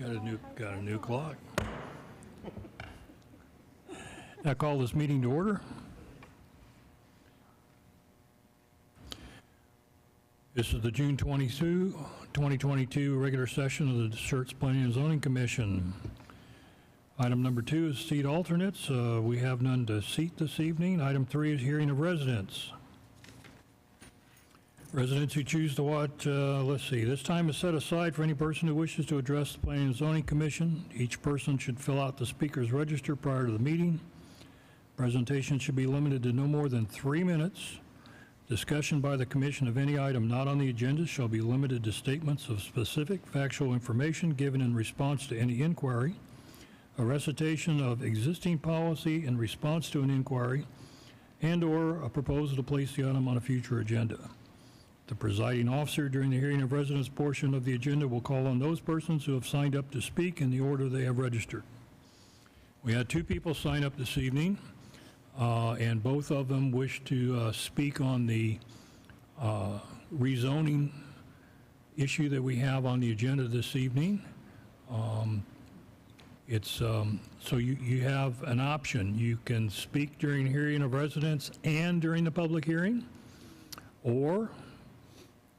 Got a new clock. I call this meeting to order. This is the June 22, 2022 regular session of the Schertz Planning and Zoning Commission. Item number 2 is seat alternates. We have none to seat this evening. Item 3 is hearing of residents. Residents who choose to watch, this time is set aside for any person who wishes to address the Planning and Zoning Commission. Each person should fill out the speaker's register prior to the meeting. Presentation should be limited to no more than 3 minutes. Discussion by the Commission of any item not on the agenda shall be limited to statements of specific factual information given in response to any inquiry, a recitation of existing policy in response to an inquiry, and/or a proposal to place the item on a future agenda. The presiding officer during the hearing of residents portion of the agenda will call on those persons who have signed up to speak in the order they have registered. We had 2 people sign up this evening. And both of them wish to speak on the rezoning issue that we have on the agenda this evening. So you have an option. You can speak during hearing of residents and during the public hearing, or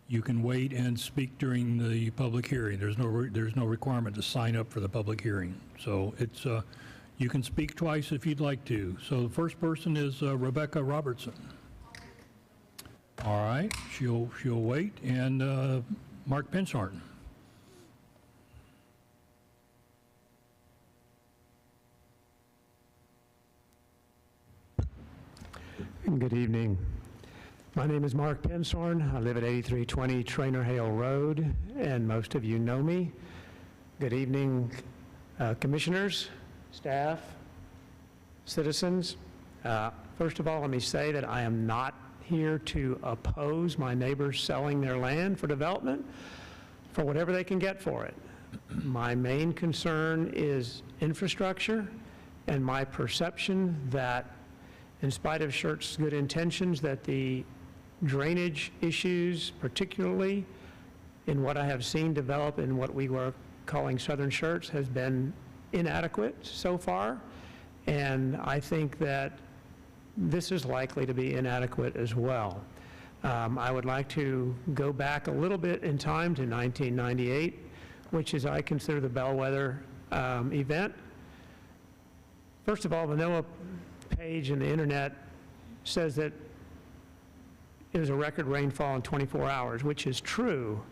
you can wait and speak during the public hearing. There's no requirement to sign up for the public hearing. So it's you can speak twice if you'd like to. So the first person is Rebecca Robertson. All right, she'll wait. And Mark Penshorn. Good evening. My name is Mark Penshorn. I live at 8320 Trainer Hale Road, and most of you know me. Good evening, commissioners, staff, citizens. First of all, let me say that I am not here to oppose my neighbors selling their land for development for whatever they can get for it. My main concern is infrastructure and my perception that, in spite of Schertz's good intentions, that the drainage issues, particularly in what I have seen develop in what we were calling Southern Schertz, has been inadequate so far, and I think that this is likely to be inadequate as well. I would like to go back a little bit in time to 1998, which is, I consider, the bellwether event. First of all, the NOAA page in the internet says that it was a record rainfall in 24 hours, which is true.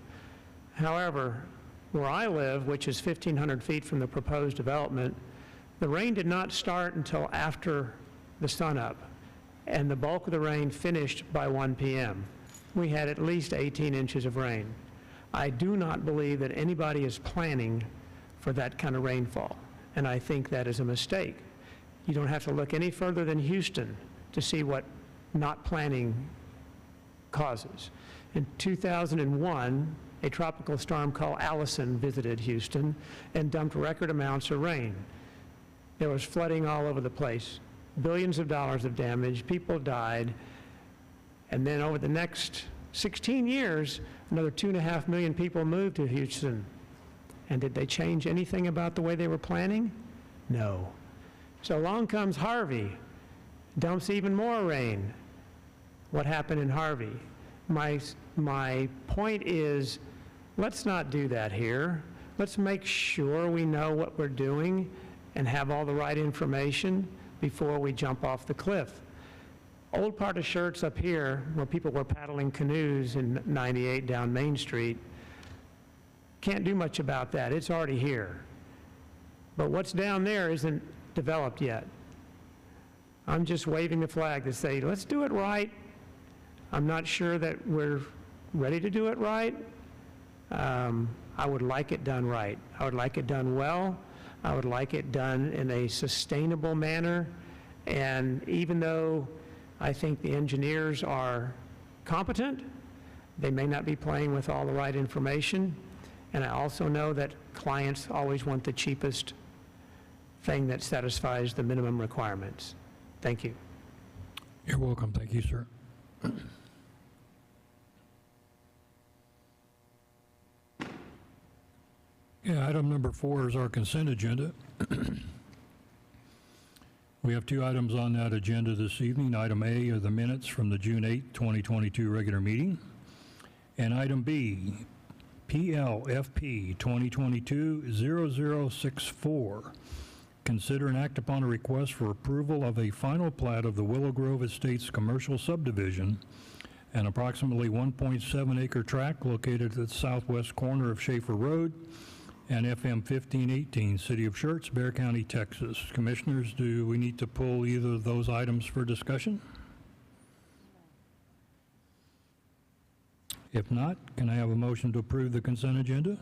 However, where I live, which is 1,500 feet from the proposed development, the rain did not start until after the sunup, and the bulk of the rain finished by 1 p.m. We had at least 18 inches of rain. I do not believe that anybody is planning for that kind of rainfall, and I think that is a mistake. You don't have to look any further than Houston to see what not planning causes. In 2001, a tropical storm called Allison visited Houston and dumped record amounts of rain. There was flooding all over the place, billions of dollars of damage, people died, and then over the next 16 years, another 2.5 million people moved to Houston. And did they change anything about the way they were planning? No. So along comes Harvey, dumps even more rain. What happened in Harvey? My point is, let's not do that here. Let's make sure we know what we're doing and have all the right information before we jump off the cliff. Old part of Schertz up here, where people were paddling canoes in '98 down Main Street, can't do much about that. It's already here. But what's down there isn't developed yet. I'm just waving the flag to say, let's do it right. I'm not sure that we're ready to do it right. I would like it done right. I would like it done well. I would like it done in a sustainable manner. And even though I think the engineers are competent, they may not be playing with all the right information. And I also know that clients always want the cheapest thing that satisfies the minimum requirements. Thank you. You're welcome. Thank you, sir. Yeah, item number 4 is our consent agenda. We have 2 items on that agenda this evening. Item A are the minutes from the June 8, 2022 regular meeting. And item B, PLFP 2022-0064. Consider and act upon a request for approval of a final plat of the Willow Grove Estates commercial subdivision, an approximately 1.7 acre tract located at the southwest corner of Schaefer Road and FM 1518, City of Schertz, Bexar County, Texas. Commissioners, do we need to pull either of those items for discussion? If not, can I have a motion to approve the consent agenda?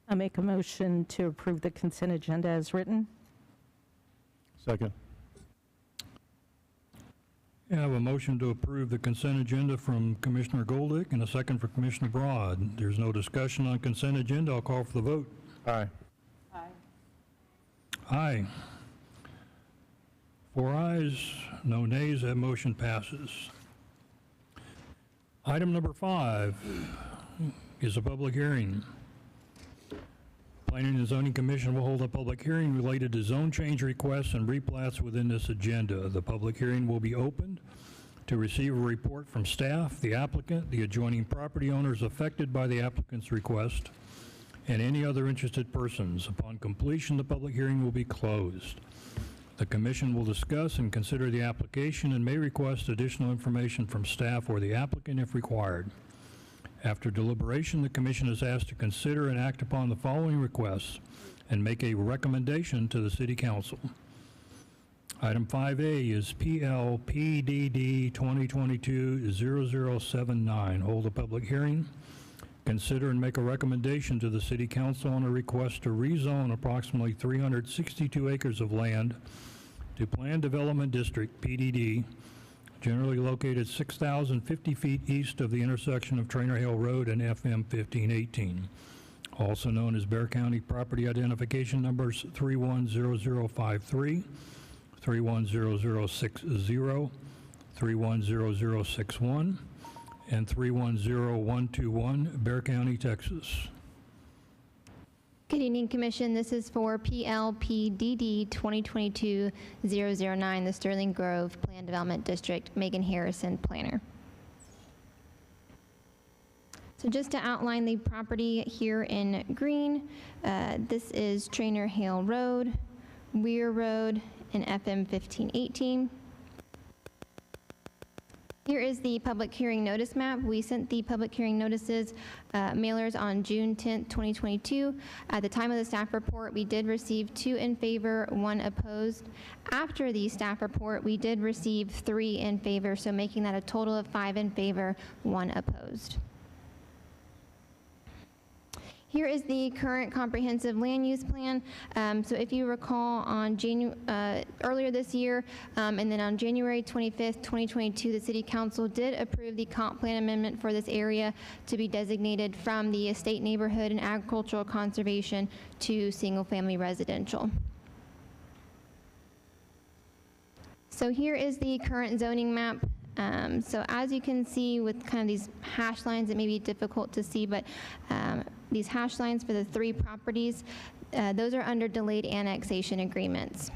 I'll make a motion to approve the consent agenda as written. Second. I have a motion to approve the consent agenda from Commissioner Goldick and a second for Commissioner Broad. There's no discussion on consent agenda. I'll call for the vote. Aye. Aye. 4 ayes, no nays. That motion passes. Item number 5 is a public hearing. Planning and Zoning Commission will hold a public hearing related to zone change requests and replats within this agenda. The public hearing will be opened to receive a report from staff, the applicant, the adjoining property owners affected by the applicant's request, and any other interested persons. Upon completion, the public hearing will be closed. The Commission will discuss and consider the application and may request additional information from staff or the applicant if required. After deliberation, the Commission is asked to consider and act upon the following requests and make a recommendation to the City Council. Item 5A is PLPDD 2022-0079. Hold a public hearing. Consider and make a recommendation to the City Council on a request to rezone approximately 362 acres of land to Planned Development District, PDD, generally located 6,050 feet east of the intersection of Trainer Hill Road and FM 1518, also known as Bexar County Property Identification Numbers 310053, 310060, 310061, and 310121, Bexar County, Texas. Good evening, Commission. This is for PLPDD 2022-009, the Sterling Grove Planned Development District, Megan Harrison, planner. So just to outline the property here in green, this is Trainer Hill Road, Weir Road, and FM 1518. Here is the public hearing notice map. We sent the public hearing notices mailers on June 10th, 2022. At the time of the staff report, we did receive 2 in favor, 1 opposed. After the staff report, we did receive 3 in favor, so making that a total of 5 in favor, 1 opposed. Here is the current comprehensive land use plan. So if you recall, on earlier this year, and then on January 25th, 2022, the City Council did approve the comp plan amendment for this area to be designated from the estate neighborhood and agricultural conservation to single-family residential. So here is the current zoning map. So as you can see with kind of these hash lines, it may be difficult to see, but these hash lines for the 3 properties, those are under delayed annexation agreements.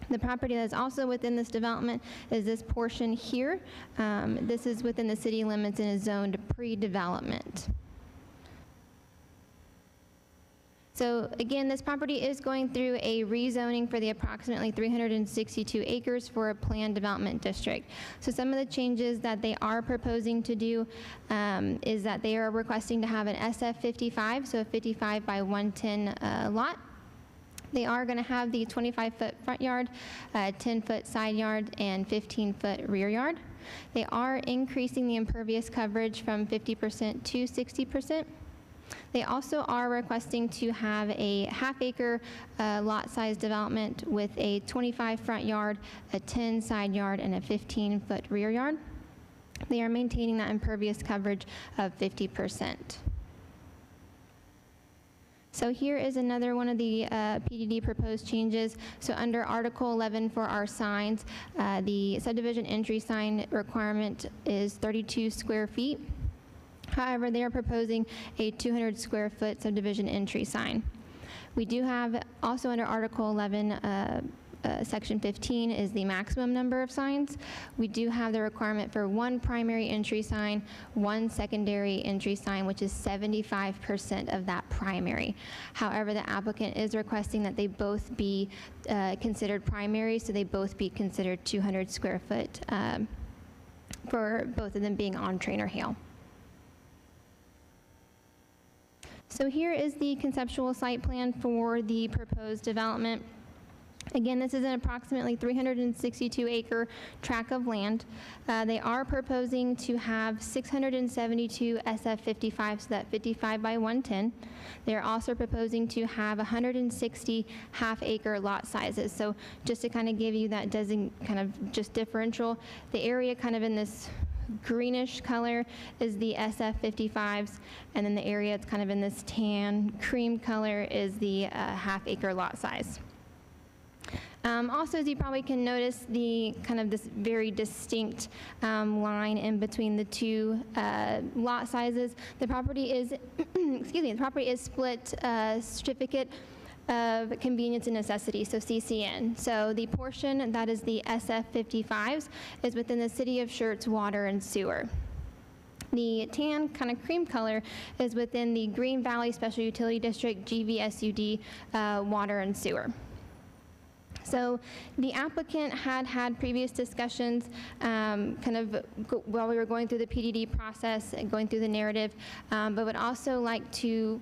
The property that is also within this development is this portion here. This is within the city limits and is zoned pre-development. So again, this property is going through a rezoning for the approximately 362 acres for a planned development district. So some of the changes that they are proposing to do is that they are requesting to have an SF 55, so a 55 by 110 lot. They are going to have the 25-foot front yard, 10-foot side yard, and 15-foot rear yard. They are increasing the impervious coverage from 50% to 60%. They also are requesting to have a half-acre lot size development with a 25 front yard, a 10 side yard, and a 15-foot rear yard. They are maintaining that impervious coverage of 50%. So here is another one of the PDD proposed changes. So under Article 11 for our signs, the subdivision entry sign requirement is 32 square feet. However, they are proposing a 200 square foot subdivision entry sign. We do have, also under Article 11, Section 15 is the maximum number of signs. We do have the requirement for one primary entry sign, one secondary entry sign, which is 75% of that primary. However, the applicant is requesting that they both be considered primary, so they both be considered 200 square foot for both of them being on Trainer Hale. So here is the conceptual site plan for the proposed development. Again, this is an approximately 362-acre tract of land. They are proposing to have 672 SF55s, so that 55 by 110. They're also proposing to have 160 half-acre lot sizes. So just to kind of give you that kind of just differential, the area kind of in this greenish color is the SF55s, and then the area that's kind of in this tan cream color is the half-acre lot size. Also, as you probably can notice, the kind of this very distinct line in between the two lot sizes. The property is, excuse me, the property is split certificate of convenience and necessity, so CCN. So the portion that is the SF55s is within the City of Schertz water and sewer. The tan kind of cream color is within the Green Valley Special Utility District, GVSUD, water and sewer. So the applicant had previous discussions kind of while we were going through the PDD process and going through the narrative, but would also like to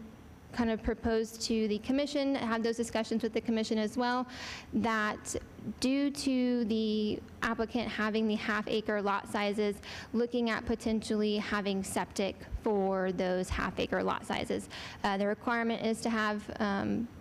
kind of propose to the commission, have those discussions with the commission as well, that due to the applicant having the half-acre lot sizes, looking at potentially having septic for those half-acre lot sizes. The requirement is to have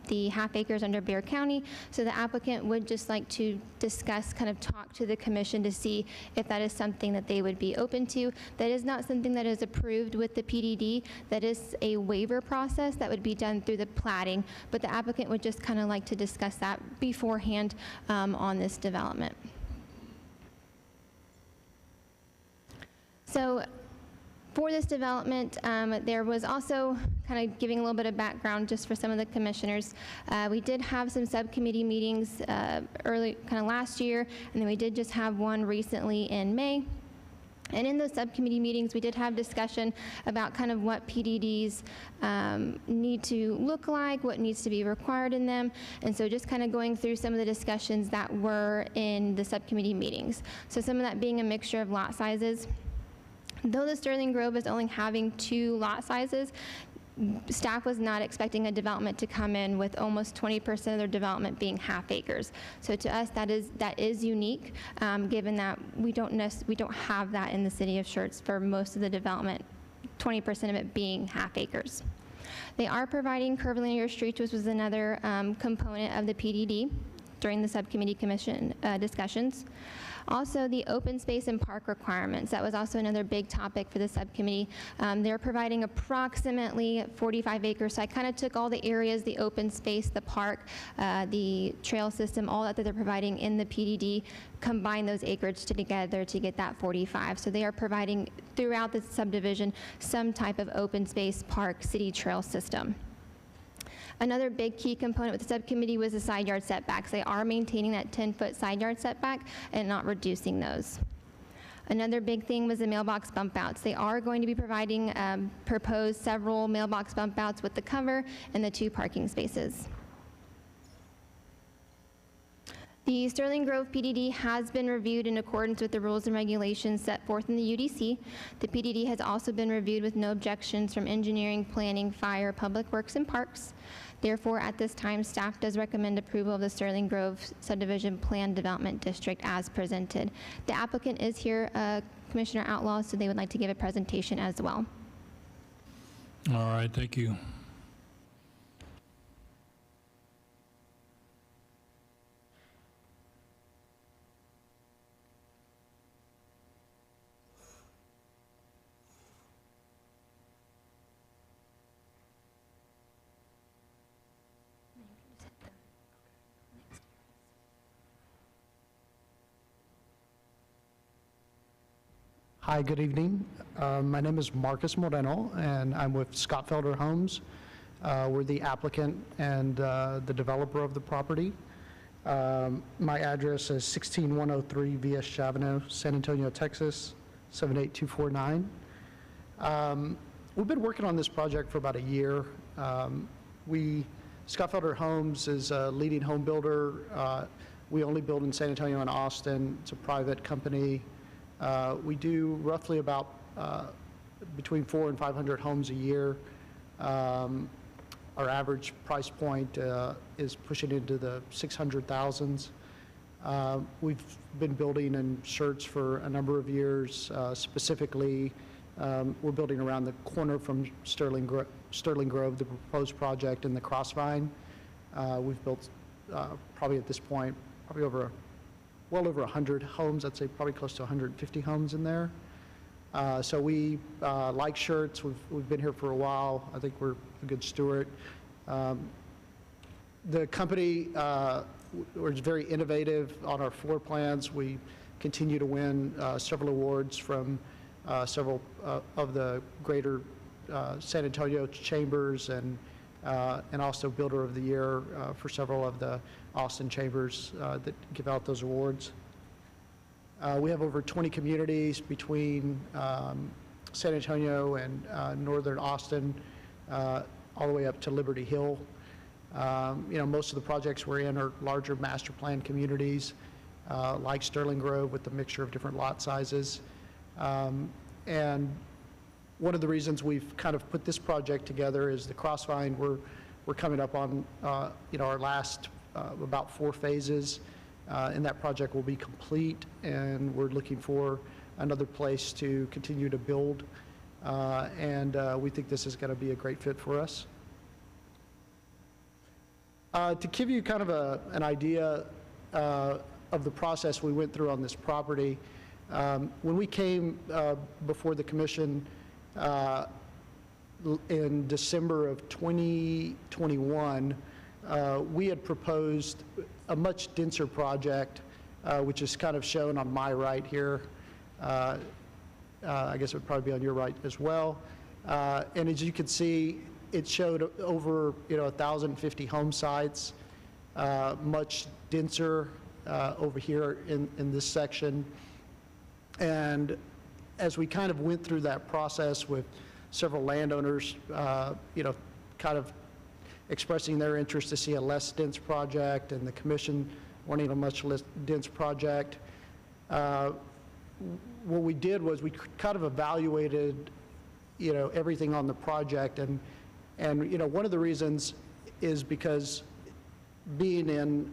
the half acres under Bexar County, so the applicant would just like to discuss, kind of talk to the commission to see if that is something that they would be open to. That is not something that is approved with the PDD. That is a waiver process that would be done through the plating, but the applicant would just kind of like to discuss that beforehand on this development. So for this development, there was also, kind of giving a little bit of background just for some of the commissioners, we did have some subcommittee meetings early, kind of last year, and then we did just have one recently in May. And in those subcommittee meetings, we did have discussion about kind of what PDDs need to look like, what needs to be required in them, and so just kind of going through some of the discussions that were in the subcommittee meetings. So some of that being a mixture of lot sizes. Though the Sterling Grove is only having 2 lot sizes, staff was not expecting a development to come in with almost 20% of their development being half acres. So to us, that is unique, given that we don't have that in the city of Schertz for most of the development, 20% of it being half acres. They are providing curvilinear streets, which was another component of the PDD during the subcommittee commission discussions. Also, the open space and park requirements. That was also another big topic for the subcommittee. They're providing approximately 45 acres. So I kind of took all the areas, the open space, the park, the trail system, all that they're providing in the PDD, combine those acreage together to get that 45. So they are providing throughout the subdivision some type of open space, park, city trail system. Another big key component with the subcommittee was the side yard setbacks. They are maintaining that 10-foot side yard setback and not reducing those. Another big thing was the mailbox bump outs. They are going to be providing, proposed several mailbox bump outs with the cover and the 2 parking spaces. The Sterling Grove PDD has been reviewed in accordance with the rules and regulations set forth in the UDC. The PDD has also been reviewed with no objections from engineering, planning, fire, public works, and parks. Therefore, at this time, staff does recommend approval of the Sterling Grove Subdivision Plan Development District as presented. The applicant is here, Commissioner Outlaw, so they would like to give a presentation as well. All right, thank you. Hi, good evening. My name is Marcus Moreno, and I'm with Scottfelder Homes. We're the applicant and the developer of the property. My address is 16103 V.S. Chavano, San Antonio, Texas, 78249. We've been working on this project for about a year. Scottfelder Homes is a leading home builder. We only build in San Antonio and Austin. It's a private company. We do roughly about between 400 and 500 homes a year. Our average price point is pushing into the 600,000s. We've been building in Schertz for a number of years. Specifically, we're building around the corner from Sterling Grove, the proposed project in the Crossvine. We've built probably at this point, well over 100 homes. I'd say probably close to 150 homes in there. So we like Schertz. We've been here for a while. I think we're a good steward. The company was very innovative on our floor plans. We continue to win several awards from several of the greater San Antonio chambers and also Builder of the Year for several of the Austin chambers that give out those awards. We have over 20 communities between San Antonio and northern Austin, all the way up to Liberty Hill. Most of the projects we're in are larger master plan communities, like Sterling Grove with a mixture of different lot sizes. And one of the reasons we've kind of put this project together is the Crossvine. We're coming up on our last about 4 phases, and that project will be complete, and we're looking for another place to continue to build, and we think this is going to be a great fit for us. To give you kind of an idea of the process we went through on this property, when we came before the commission in December of 2021, we had proposed a much denser project, which is kind of shown on my right here. I guess it would probably be on your right as well. And as you can see, it showed over 1,050 home sites, much denser over here in this section. And as we kind of went through that process with several landowners, kind of expressing their interest to see a less dense project, and the commission wanting a much less dense project, what we did was we kind of evaluated, everything on the project, and one of the reasons is because being in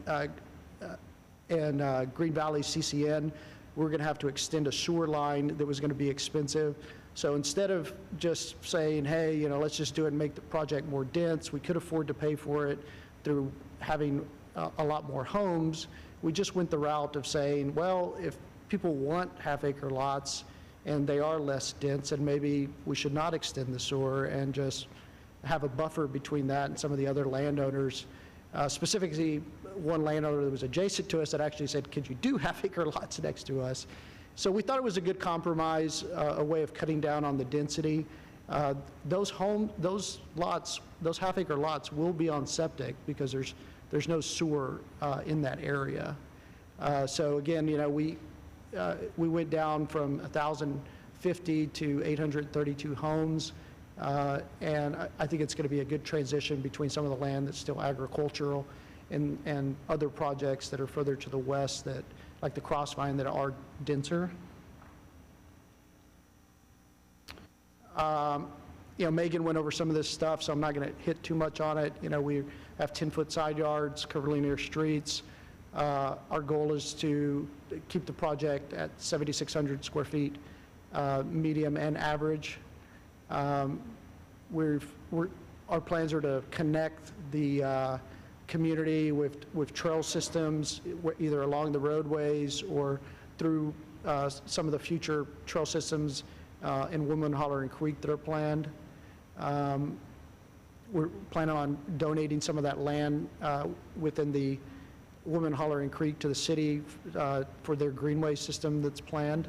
Green Valley CCN, we're going to have to extend a sewer line that was going to be expensive. So instead of just saying, hey, let's just do it and make the project more dense, we could afford to pay for it through having a lot more homes. We just went the route of saying, well, if people want half-acre lots and they are less dense, and maybe we should not extend the sewer and just have a buffer between that and some of the other landowners. Specifically, one landowner that was adjacent to us that actually said, could you do half-acre lots next to us? So we thought it was a good compromise, a way of cutting down on the density. Those lots, those half-acre lots will be on septic because there's no sewer in that area. So again, we went down from 1,050 to 832 homes. And I think it's going to be a good transition between some of the land that's still agricultural and other projects that are further to the west, that like the Crossvine, that are denser. Megan went over some of this stuff, so I'm not going to hit too much on it. We have 10-foot side yards, curvilinear streets. Our goal is to keep the project at 7,600 square feet, medium and average. Our plans are to connect the community with trail systems, either along the roadways or through some of the future trail systems in Woodland Holler and Creek that are planned. We're planning on donating some of that land within the Woodland Holler and Creek to the city for their greenway system that's planned.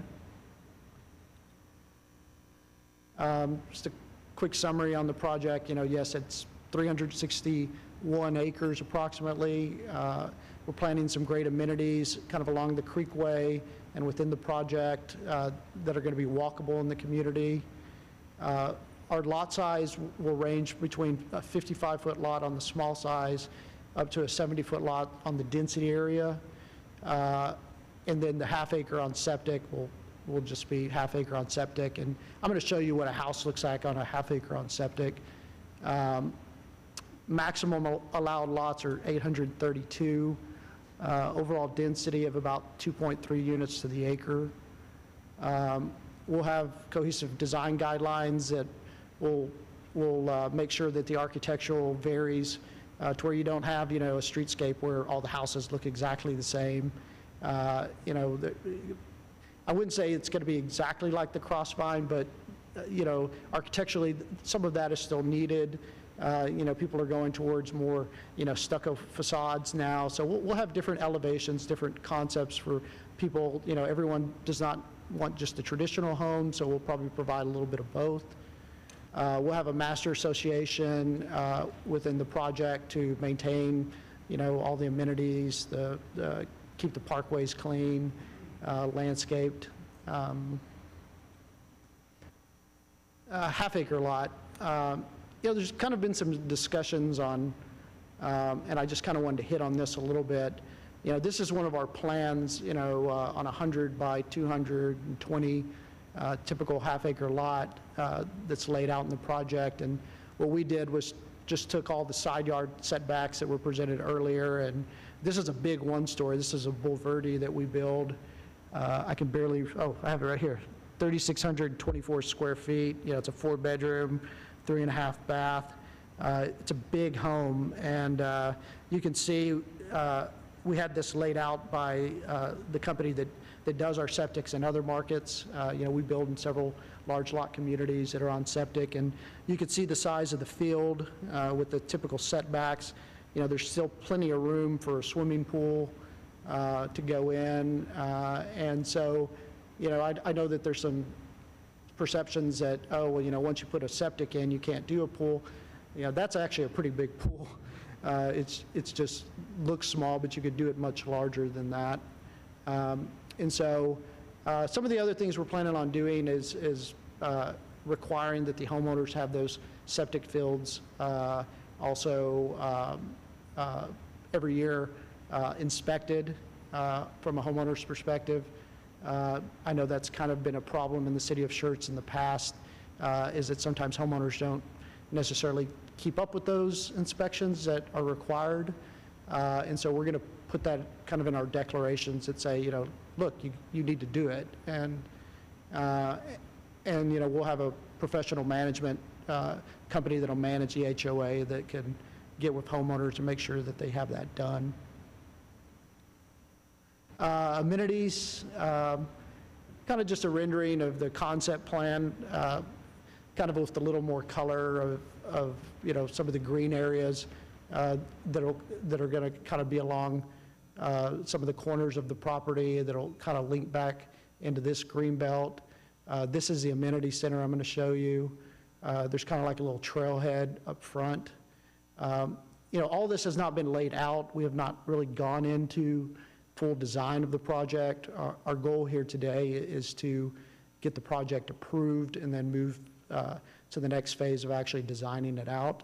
Just a quick summary on the project. Yes, it's 361 acres approximately. We're planning some great amenities kind of along the creekway and within the project that are going to be walkable in the community. Our lot size will range between a 55-foot lot on the small size up to a 70-foot lot on the density area. And then the half acre on septic will just be half acre on septic. And I'm going to show you what a house looks like on a half acre on septic. Maximum allowed lots are 832. Overall density of about 2.3 units to the acre. We'll have cohesive design guidelines that will make sure that the architectural varies to where you don't have, a streetscape where all the houses look exactly the same. I wouldn't say it's going to be exactly like the Crossvine, but, architecturally, some of that is still needed. People are going towards more, stucco facades now. So we'll have different elevations, different concepts for people. Everyone does not want just the traditional home, so we'll probably provide a little bit of both. We'll have a master association within the project to maintain, all the amenities, keep the parkways clean, landscaped. Half acre lot. There's kind of been some discussions on, and I just kind of wanted to hit on this a little bit. This is one of our plans, on a 100 by 220 typical half acre lot that's laid out in the project. And what we did was just took all the side yard setbacks that were presented earlier. And this is a big one-story. This is a Boulevardy that we build. I can barely, I have it right here. 3,624 square feet. It's a 4-bedroom, 3.5 bath. It's a big home, and you can see we had this laid out by the company that does our septics in other markets. We build in several large lot communities that are on septic, and you can see the size of the field with the typical setbacks. There's still plenty of room for a swimming pool to go in, and so, I know that there's some perceptions that, once you put a septic in, you can't do a pool. That's actually a pretty big pool. It's just looks small, but you could do it much larger than that. And so some of the other things we're planning on doing is requiring that the homeowners have those septic fields also every year inspected from a homeowner's perspective. I know that's kind of been a problem in the city of Schertz in the past, is that sometimes homeowners don't necessarily keep up with those inspections that are required. And so we're going to put that kind of in our declarations that say, look, you need to do it. And we'll have a professional management company that'll manage the HOA that can get with homeowners and make sure that they have that done. Amenities, kind of just a rendering of the concept plan, kind of with a little more color of some of the green areas that are going to kind of be along some of the corners of the property that'll kind of link back into this green belt. This is the amenity center I'm going to show you. There's kind of like a little trailhead up front. All this has not been laid out. We have not really gone into full design of the project. Our goal here today is to get the project approved and then move to the next phase of actually designing it out.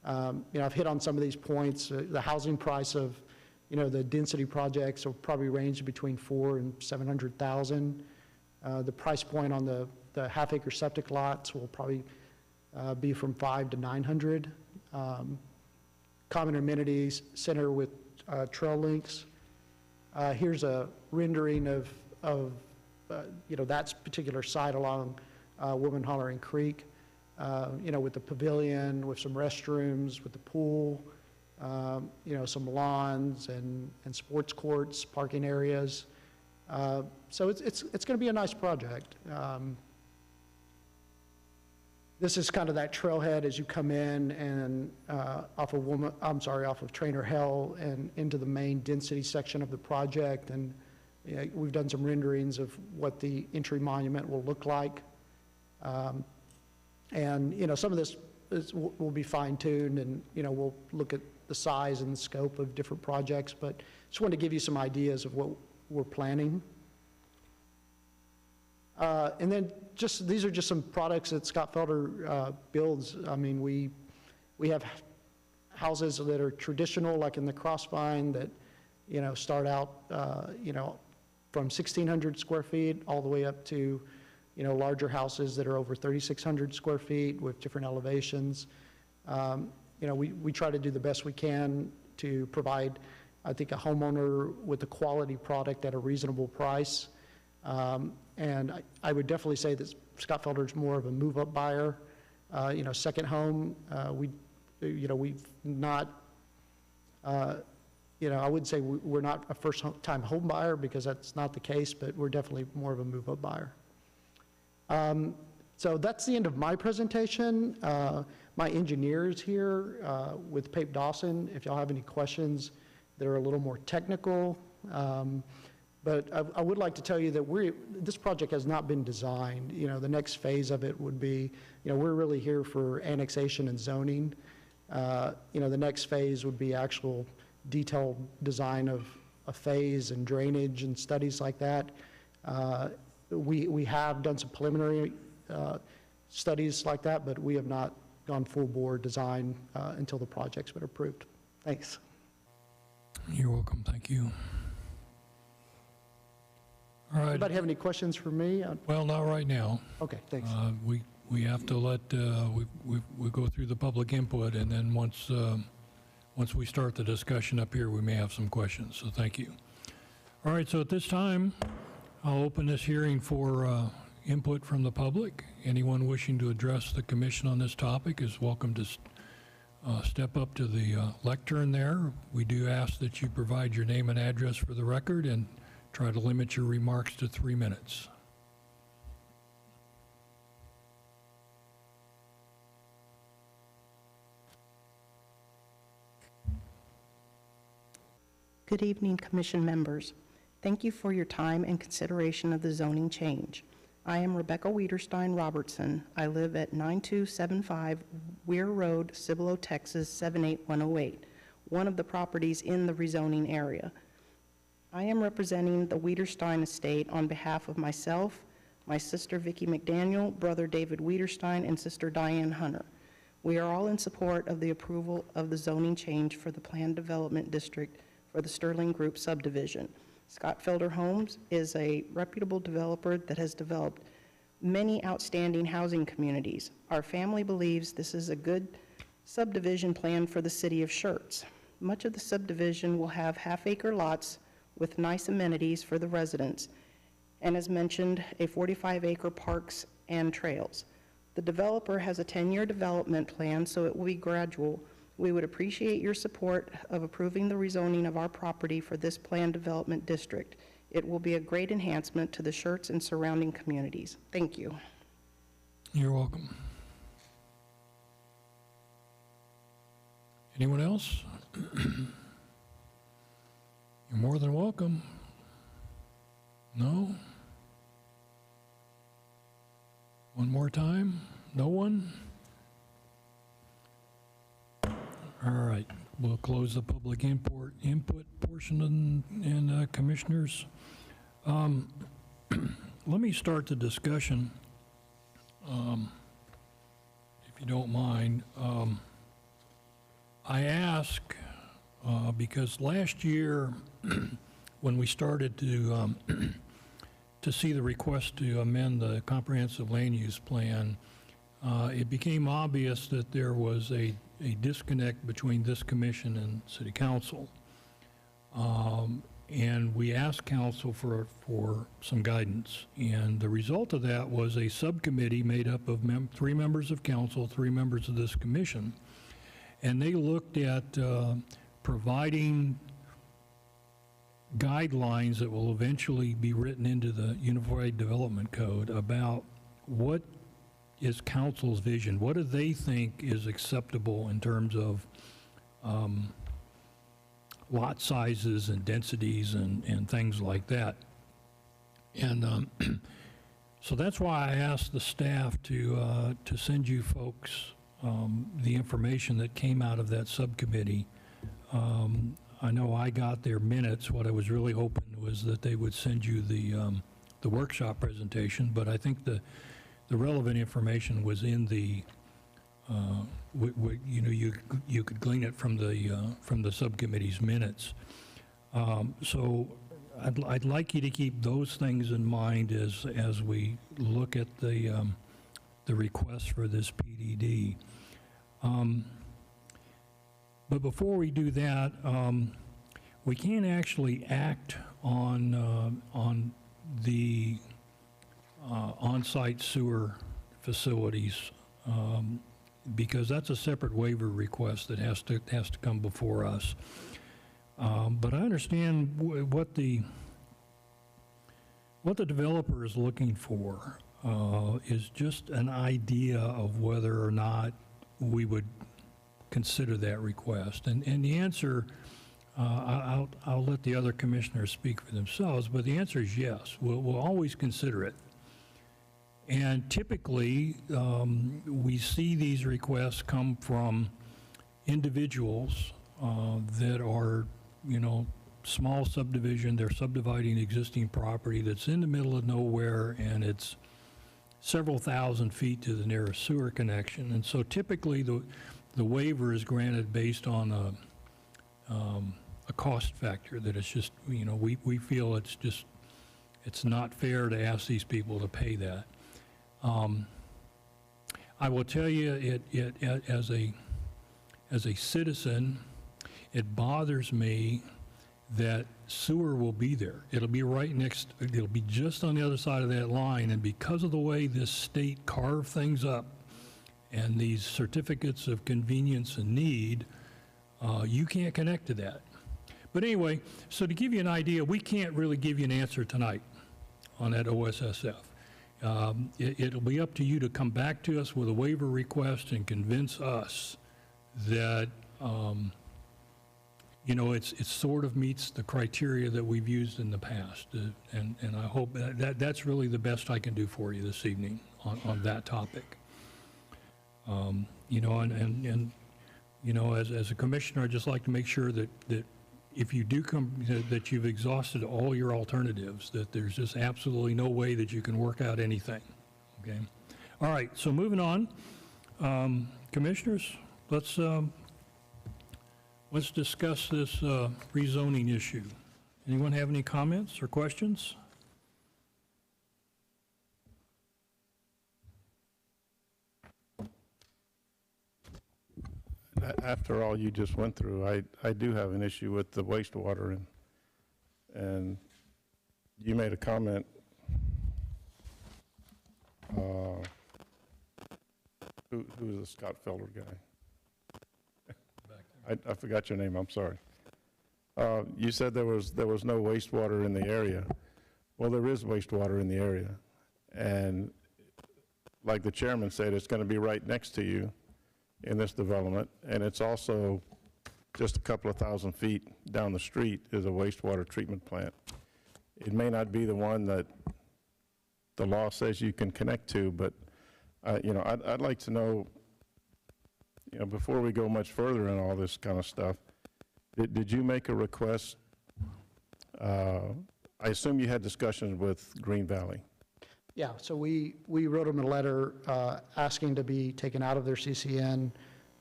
I've hit on some of these points. The housing price of, the density projects will probably range between $400,000 and $700,000. The price point on the half-acre septic lots will probably be from $500,000 to $900,000. Common amenities center with trail links. Here's a rendering of that particular site along Woman Hollering Creek, with the pavilion, with some restrooms, with the pool, some lawns and sports courts, parking areas. So it's going to be a nice project. This is kind of that trailhead as you come in and off of Trainer Hill and into the main density section of the project. And we've done some renderings of what the entry monument will look like. And, some of this will be fine-tuned, and, we'll look at the size and the scope of different projects, but just wanted to give you some ideas of what we're planning. And then these are just some products that Scott Felder builds. I mean, we have houses that are traditional, like in the Crossvine, that, start out, from 1,600 square feet all the way up to, larger houses that are over 3,600 square feet with different elevations. We try to do the best we can to provide, I think, a homeowner with a quality product at a reasonable price. And I would definitely say that Scott Felder is more of a move-up buyer. Second home, we've not, I wouldn't say we're not a first-time home buyer, because that's not the case, but we're definitely more of a move-up buyer. So that's the end of my presentation. My engineers here with Pape Dawson, if y'all have any questions that are a little more technical. But I would like to tell you that this project has not been designed. The next phase of it would be, we're really here for annexation and zoning. The next phase would be actual detailed design of a phase and drainage and studies like that. We have done some preliminary studies like that, but we have not gone full bore design until the project's been approved. Thanks. You're welcome. Thank you. All right. Anybody have any questions for me? Well, not right now. Okay, thanks. We have to let, we go through the public input, and then once we start the discussion up here, we may have some questions, so thank you. All right, so at this time, I'll open this hearing for input from the public. Anyone wishing to address the commission on this topic is welcome to step up to the lectern there. We do ask that you provide your name and address for the record, and try to limit your remarks to 3 minutes. Good evening, Commission members. Thank you for your time and consideration of the zoning change. I am Rebecca Wiederstein Robertson. I live at 9275 Weir Road, Cibolo, Texas 78108, one of the properties in the rezoning area. I am representing the Wiederstein estate on behalf of myself, my sister Vicki McDaniel, brother David Wiederstein, and sister Diane Hunter. We are all in support of the approval of the zoning change for the planned development district for the Sterling Group subdivision. Scott Felder Homes is a reputable developer that has developed many outstanding housing communities. Our family believes this is a good subdivision plan for the city of Schertz. Much of the subdivision will have half-acre lots with nice amenities for the residents, and as mentioned, a 45-acre parks and trails. The developer has a 10-year development plan, so it will be gradual. We would appreciate your support of approving the rezoning of our property for this planned development district. It will be a great enhancement to the Schertz and surrounding communities. Thank you. You're welcome. Anyone else? You're more than welcome. No? One more time? No one? All right, we'll close the public input portion and commissioners. Let me start the discussion, if you don't mind. I ask because last year when we started to see the request to amend the comprehensive land use plan, it became obvious that there was a disconnect between this commission and city council. And we asked council for some guidance. And the result of that was a subcommittee made up of 3 members of council, 3 members of this commission. And they looked at providing guidelines that will eventually be written into the Unified Development Code about what is council's vision. What do they think is acceptable in terms of lot sizes and densities and things like that? And So that's why I asked the staff to send you folks the information that came out of that subcommittee. I know I got their minutes. What I was really hoping was that they would send you the workshop presentation, but I think the relevant information was in the, you know, you could glean it from the subcommittee's minutes. So I'd like you to keep those things in mind as we look at the request for this PDD. But before we do that, we can't actually act on the on-site sewer facilities because that's a separate waiver request that has to come before us. But I understand what the developer is looking for is just an idea of whether or not we would consider that request. And the answer, I'll let the other commissioners speak for themselves, but the answer is yes. We'll always consider it. And typically, we see these requests come from individuals that are, you know, small subdivision. They're subdividing existing property that's in the middle of nowhere, and it's several thousand feet to the nearest sewer connection. And so typically, the waiver is granted based on a cost factor, that it's just, you know, we feel it's not fair to ask these people to pay that. I will tell you, as a citizen, it bothers me that sewer will be there. It'll be right next, it'll be just on the other side of that line, and because of the way this state carved things up and these certificates of convenience and need, you can't connect to that. But anyway, so to give you an idea, we can't really give you an answer tonight on that OSSF. It'll be up to you to come back to us with a waiver request and convince us that, you know, it sort of meets the criteria that we've used in the past. And I hope that's really the best I can do for you this evening on that topic. You know, and you know, as a commissioner, I'd just like to make sure that if you do come, that you've exhausted all your alternatives, that there's just absolutely no way that you can work out anything, okay? All right, so moving on. Commissioners, let's discuss this rezoning issue. Anyone have any comments or questions? After all you just went through, I do have an issue with the wastewater, and you made a comment. Who's the Scott Felder guy? I forgot your name, I'm sorry. You said there was no wastewater in the area. Well, there is wastewater in the area, and like the chairman said, it's going to be right next to you in this development, and it's also just a couple of thousand feet down the street is a wastewater treatment plant. It may not be the one that the law says you can connect to, but you know, I'd like to know, you know, before we go much further in all this kind of stuff, did you make a request? I assume you had discussions with Green Valley. Yeah, so we wrote them a letter asking to be taken out of their CCN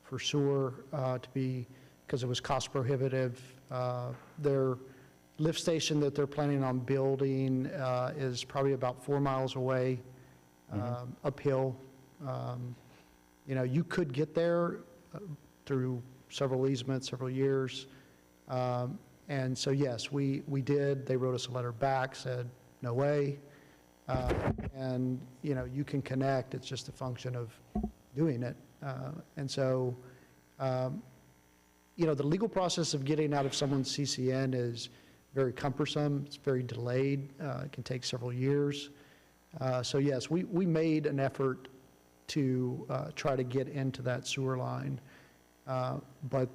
for sewer to be, because it was cost prohibitive. Their lift station that they're planning on building is probably about 4 miles away, uphill. You know, you could get there through several easements, several years. And so, yes, we did. They wrote us a letter back, said, no way. And, you know, you can connect. It's just a function of doing it. And so, you know, the legal process of getting out of someone's CCN is very cumbersome. It's very delayed. It can take several years. So, yes, we made an effort to try to get into that sewer line. But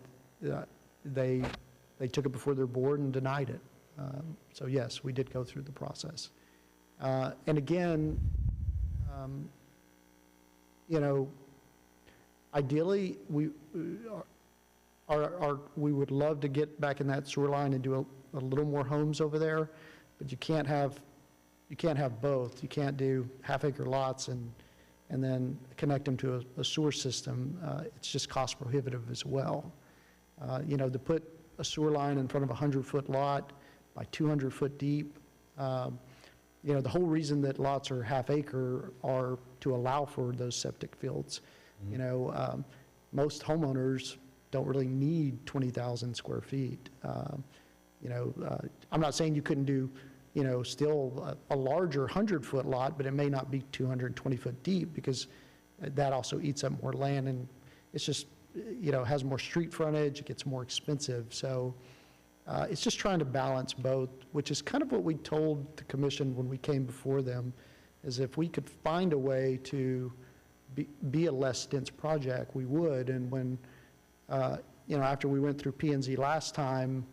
they took it before their board and denied it. So, yes, we did go through the process. And again, You know, ideally, we would love to get back in that sewer line and do a little more homes over there, but you can't have both. You can't do half-acre lots and then connect them to a sewer system. It's just cost prohibitive as well. You know, to put a sewer line in front of a 100-foot lot by 200 foot deep, you know, the whole reason that lots are half-acre are to allow for those septic fields. You know, most homeowners don't really need 20,000 square feet. You know, I'm not saying you couldn't do, you know, still a larger 100-foot lot, but it may not be 220 foot deep because that also eats up more land, and it's just, you know, has more street frontage, it gets more expensive. So it's just trying to balance both, which is kind of what we told the commission when we came before them, is if we could find a way to be a less dense project, we would. And when, you know, after we went through P&Z last time,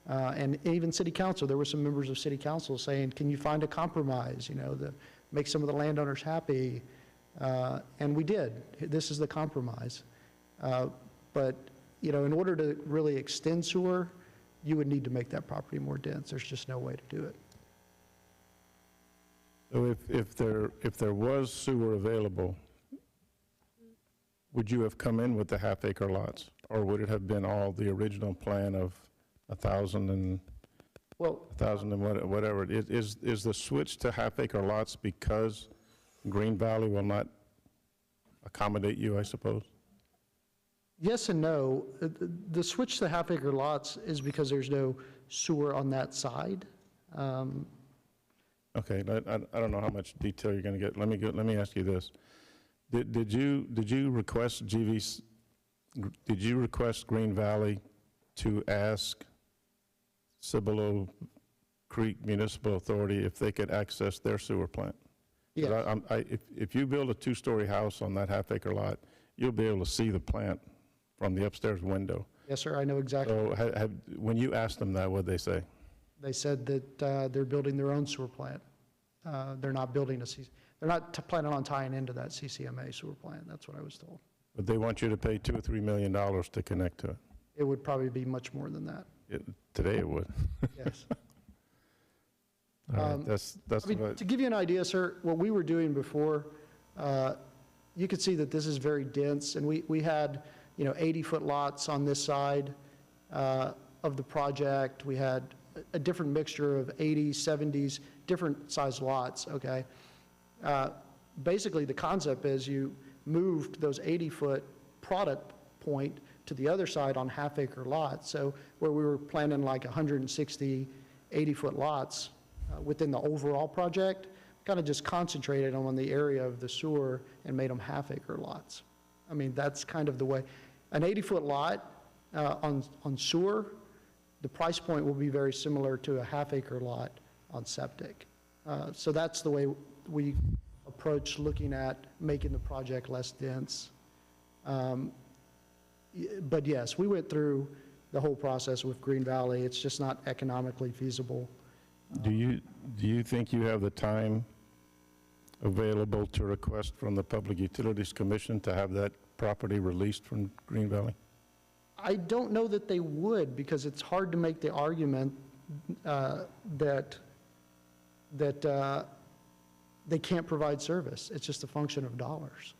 and even city council, there were some members of city council saying, can you find a compromise, you know, to make some of the landowners happy? And we did. This is the compromise. But, you know, in order to really extend sewer, you would need to make that property more dense. There's just no way to do it. So if there was sewer available, would you have come in with the half-acre lots? Or would it have been all the original plan of 1,000 and, Well, 1,000 and whatever? Is the switch to half-acre lots because Green Valley will not accommodate you, I suppose? yes and no. The switch to half-acre lots is because there's no sewer on that side. Okay, I don't know how much detail you're going to get. Let me ask you this. Did you request did you request Green Valley to ask Cibolo Creek Municipal Authority if they could access their sewer plant? Yeah. If you build a two-story house on that half-acre lot, you'll be able to see the plant from the upstairs window. Yes, sir, I know exactly. So when you asked them that, what did they say? They said that they're building their own sewer plant. They're not building they're not planning on tying into that CCMA sewer plant. That's what I was told. But they want you to pay $2 or $3 million to connect to it. It would probably be much more than that. Today it would. Yes. All right, that's I mean, what, to give you an idea, sir, what we were doing before, you could see that this is very dense, and we had, you know, 80-foot lots on this side of the project. We had a different mixture of 80s, 70s, different size lots, okay? Basically, the concept is you moved those 80-foot product point to the other side on half-acre lots. So where we were planning like 160 80-foot lots within the overall project, kind of just concentrated on the area of the sewer and made them half-acre lots. I mean, that's kind of the way. An 80-foot lot on sewer, the price point will be very similar to a half-acre lot on septic. So that's the way we approach looking at making the project less dense. But yes, we went through the whole process with Green Valley. It's just not economically feasible. do you think you have the time available to request from the Public Utilities Commission to have that property released from Green Valley? I don't know that they would, because it's hard to make the argument that they can't provide service. It's just a function of dollars.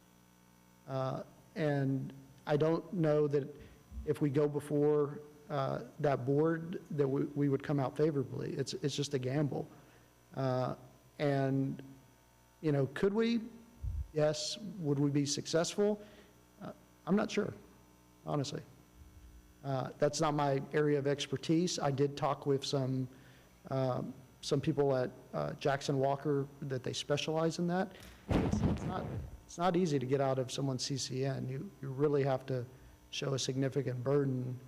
And I don't know that if we go before that board, that we would come out favorably. It's just a gamble. And, you know, could we? Yes. Would we be successful? I'm not sure, honestly. That's not my area of expertise. I did talk with some people at Jackson Walker that they specialize in that. It's not easy to get out of someone's CCN. You really have to show a significant burden.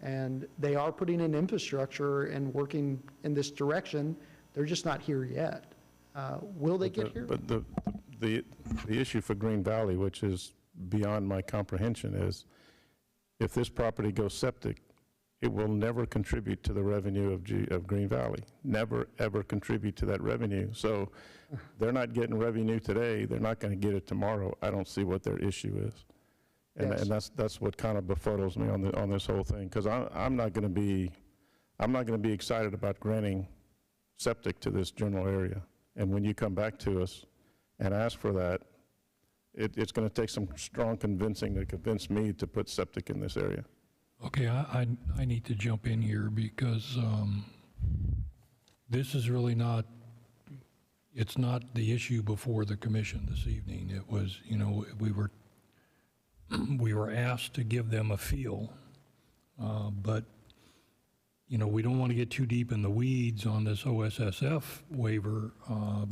And they are putting in infrastructure and working in this direction. They're just not here yet. Will they get here? But the issue for Green Valley, which is beyond my comprehension, is if this property goes septic, it will never contribute to the revenue of Green Valley. Never, ever contribute to that revenue. So they're not getting revenue today, they're not going to get it tomorrow. I don't see what their issue is. And, Yes. and that's what kind of befuddles me on this whole thing, because I'm not going to be excited about granting septic to this general area. And when you come back to us and ask for that, it's going to take some strong convincing to convince me to put septic in this area. Okay, I need to jump in here because this is really not, it's not the issue before the commission this evening. It was, you know, we were asked to give them a feel, but, you know, we don't want to get too deep in the weeds on this OSSF waiver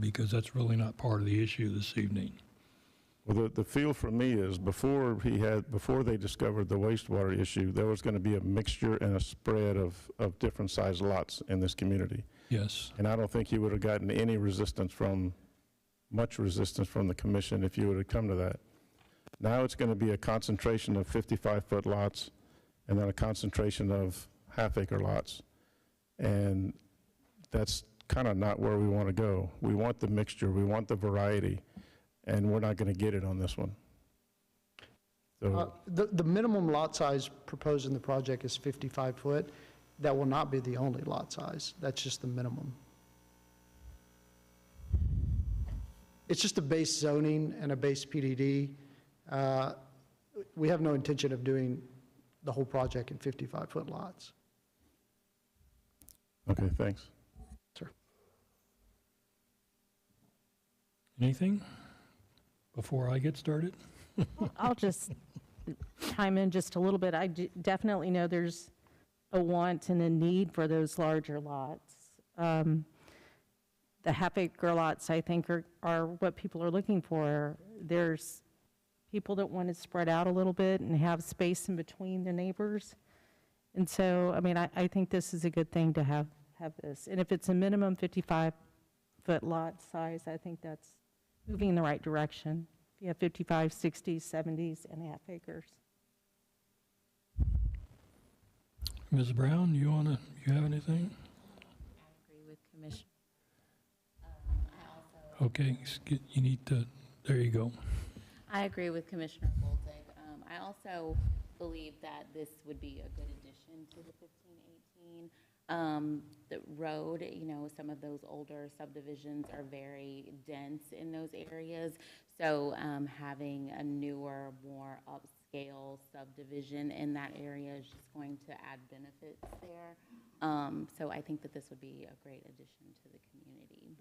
because that's really not part of the issue this evening. Well, the feel for me is before they discovered the wastewater issue, there was going to be a mixture and a spread of different size lots in this community. Yes. And I don't think you would have gotten any much resistance from the commission if you would have come to that. Now it's going to be a concentration of 55-foot lots and then a concentration of half-acre lots. And that's kind of not where we want to go. We want the mixture, we want the variety, and we're not going to get it on this one. So, The minimum lot size proposed in the project is 55 foot. That will not be the only lot size. That's just the minimum. It's just a base zoning and a base PDD. We have no intention of doing the whole project in 55-foot lots. okay, thanks. Sir. Anything before I get started? I'll just chime in just a little bit. I definitely know there's a want and a need for those larger lots. The half-acre lots, I think, are what people are looking for. There's people that want to spread out a little bit and have space in between their neighbors. And so, I mean, I think this is a good thing to have this. And if it's a minimum 55-foot lot size, I think that's moving in the right direction. If you have 55, 60s, 70s, and half acres. Ms. Brown, you have anything? I agree with Commissioner. Okay, you need to, there you go. I agree with Commissioner Bolduc. I also believe that this would be a good addition to the 1518. The road, you know, some of those older subdivisions are very dense in those areas. So having a newer, more upscale subdivision in that area is just going to add benefits there. So I think that this would be a great addition to the community.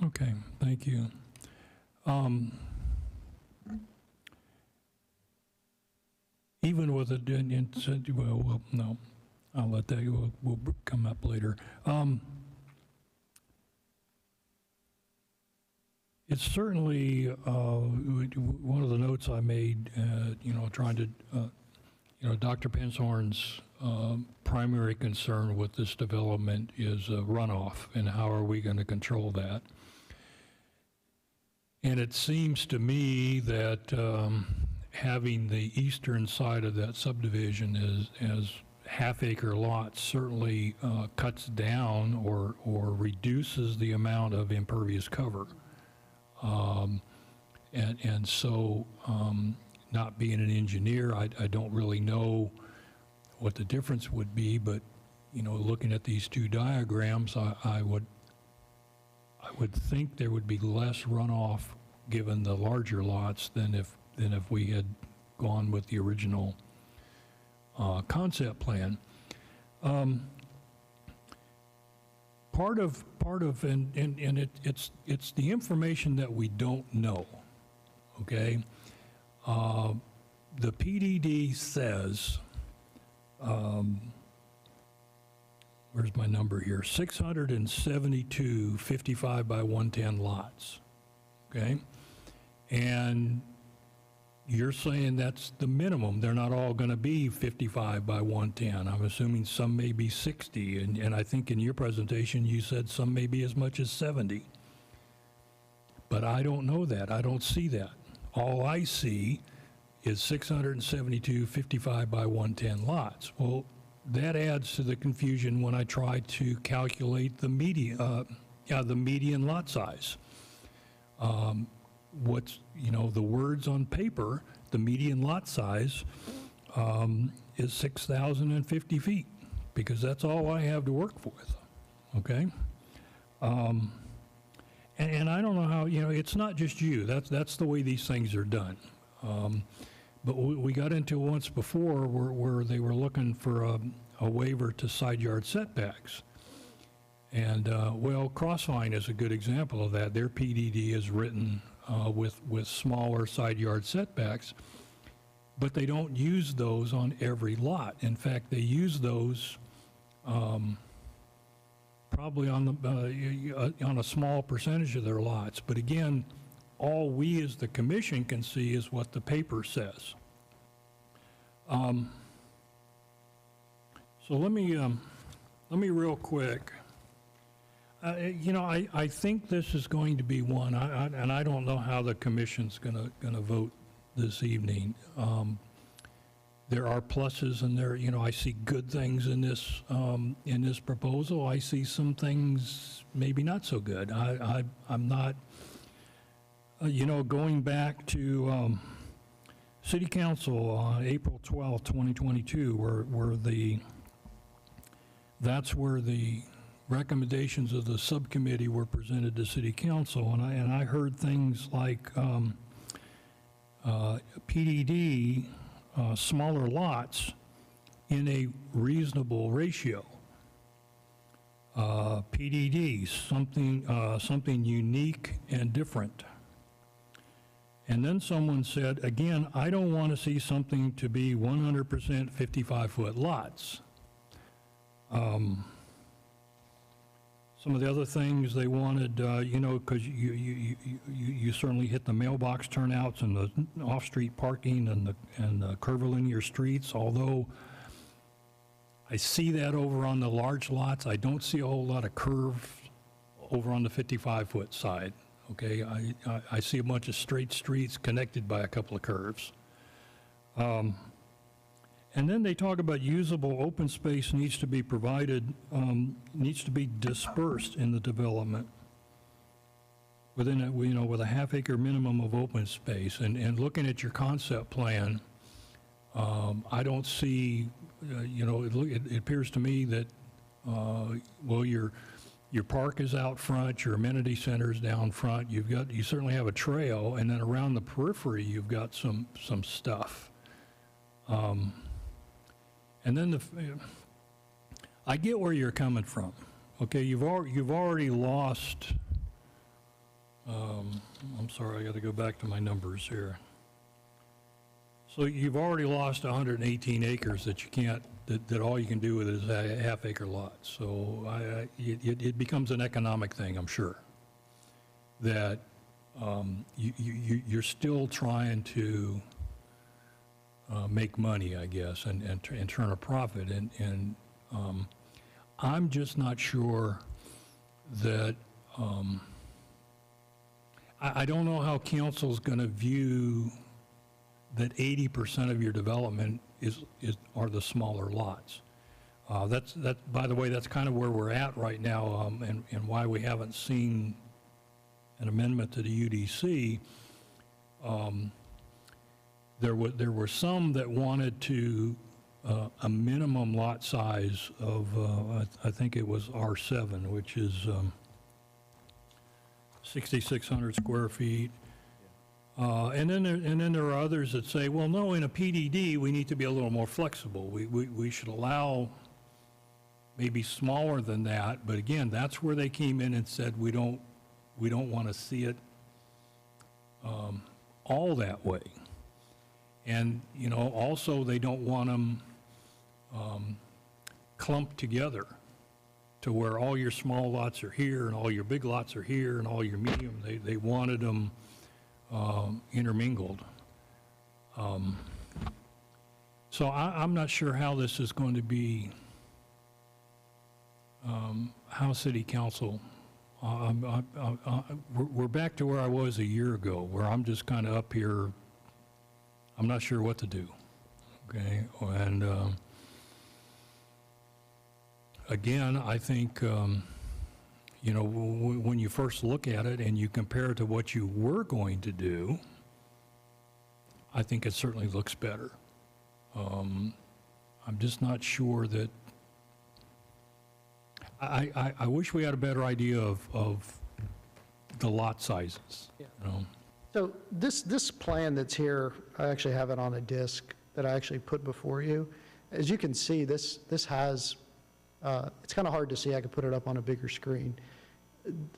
Okay, thank you. Even with a, well, no, I'll let that go. We'll come up later. It's certainly one of the notes I made, you know, trying to, you know, Dr. Penshorn's primary concern with this development is runoff, and how are we going to control that? And it seems to me that having the eastern side of that subdivision as half-acre lots certainly cuts down or reduces the amount of impervious cover. And so, not being an engineer, I don't really know what the difference would be, but, you know, looking at these two diagrams, I would think there would be less runoff given the larger lots than if we had gone with the original concept plan. Part of and it's the information that we don't know. Okay, the PDD says, where's my number here? 672 55 by 110 lots. Okay, and you're saying that's the minimum. They're not all going to be 55 by 110. I'm assuming some may be 60, and I think in your presentation you said some may be as much as 70. But I don't know that. I don't see that. All I see is 672 55 by 110 lots. Well, that adds to the confusion when I try to calculate the median lot size. What's, the words on paper, the median lot size is 6,050 feet, because that's all I have to work with, okay? And I don't know how, it's not just you, that's the way these things are done. But we got into once before where they were looking for a waiver to side yard setbacks. And, well, Crossline is a good example of that. Their PDD is written with smaller side yard setbacks, but they don't use those on every lot. In fact, they use those probably on a small percentage of their lots. But again, all we as the commission can see is what the paper says. So let me real quick. I think this is going to be one, and I don't know how the commission's gonna vote this evening. There are pluses and there, I see good things in this proposal. I see some things maybe not so good. I'm not, going back to City Council on April 12, 2022, that's where the recommendations of the subcommittee were presented to City Council, and I heard things like PDD, smaller lots in a reasonable ratio. PDD, something unique and different. And then someone said, again, I don't want to see something to be 100% 55-foot lots. Some of the other things they wanted, because you certainly hit the mailbox turnouts and the off-street parking and the curvilinear streets, although I see that over on the large lots. I don't see a whole lot of curve over on the 55-foot side. Okay, I see a bunch of straight streets connected by a couple of curves. And then they talk about usable open space needs to be provided, needs to be dispersed in the development within a, with a half-acre minimum of open space. And looking at your concept plan, I don't see, it appears to me that, well, your park is out front, your amenity center is down front, you certainly have a trail, and then around the periphery, you've got some stuff. And then I get where you're coming from. Okay, you've already lost, I'm sorry, I got to go back to my numbers here. So you've already lost 118 acres that you can't, that all you can do with is a half-acre lot. So it becomes an economic thing, I'm sure, that you're still trying to make money, I guess, and turn a profit. And I'm just not sure that, I don't know how council's going to view that 80% of your development are the smaller lots. By the way, that's kind of where we're at right now, and why we haven't seen an amendment to the UDC. There were some that wanted to a minimum lot size of I think it was R7, which is 6,600 square feet. And then there are others that say, well, no, in a PDD we need to be a little more flexible. We should allow maybe smaller than that. But again, that's where they came in and said we don't want to see it all that way. And also they don't want them clumped together to where all your small lots are here and all your big lots are here and all your medium. They wanted them intermingled. So I'm not sure how this is going to be, how City Council, we're back to where I was a year ago, where I'm just kind of up here I'm not sure what to do, okay? And again, I think, you know, when you first look at it and you compare it to what you were going to do, I think it certainly looks better. I'm just not sure that, I wish we had a better idea of the lot sizes, you know? So this plan that's here, I actually have it on a disc that I actually put before you. As you can see, this has, it's kind of hard to see, I could put it up on a bigger screen.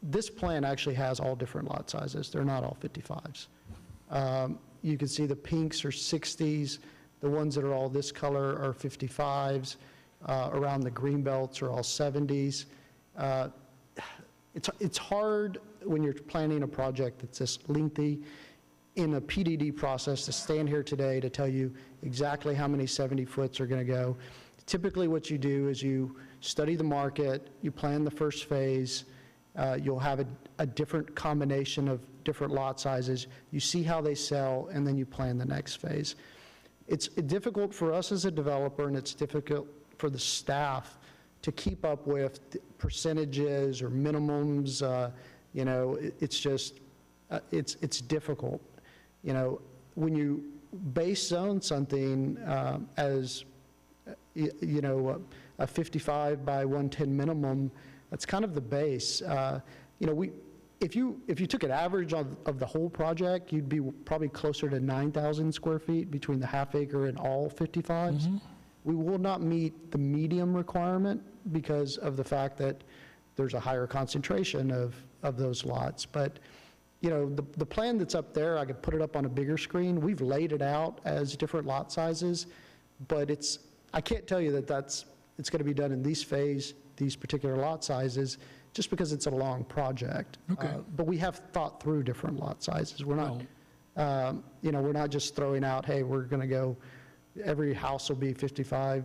This plan actually has all different lot sizes. They're not all 55s. You can see the pinks are 60s. The ones that are all this color are 55s. Around the green belts are all 70s. It's hard when you're planning a project that's this lengthy in a PDD process to stand here today to tell you exactly how many 70-foots are going to go. Typically what you do is you study the market, you plan the first phase, you'll have a different combination of different lot sizes, you see how they sell, and then you plan the next phase. It's difficult for us as a developer, and it's difficult for the staff to keep up with percentages or minimums. You know, it's just, it's difficult. You know, when you base zone something as, you know, a 55 by 110 minimum, that's kind of the base. You know, if you took an average of the whole project, you'd be probably closer to 9,000 square feet between the half acre and all 55s. We will not meet the medium requirement because of the fact that there's a higher concentration of those lots. But, you know, the plan that's up there, I could put it up on a bigger screen. We've laid it out as different lot sizes, but I can't tell you that it's going to be done in this phase, these particular lot sizes, just because it's a long project. Okay. But we have thought through different lot sizes. We're not, you know, we're not just throwing out, hey, we're going to go, every house will be 55.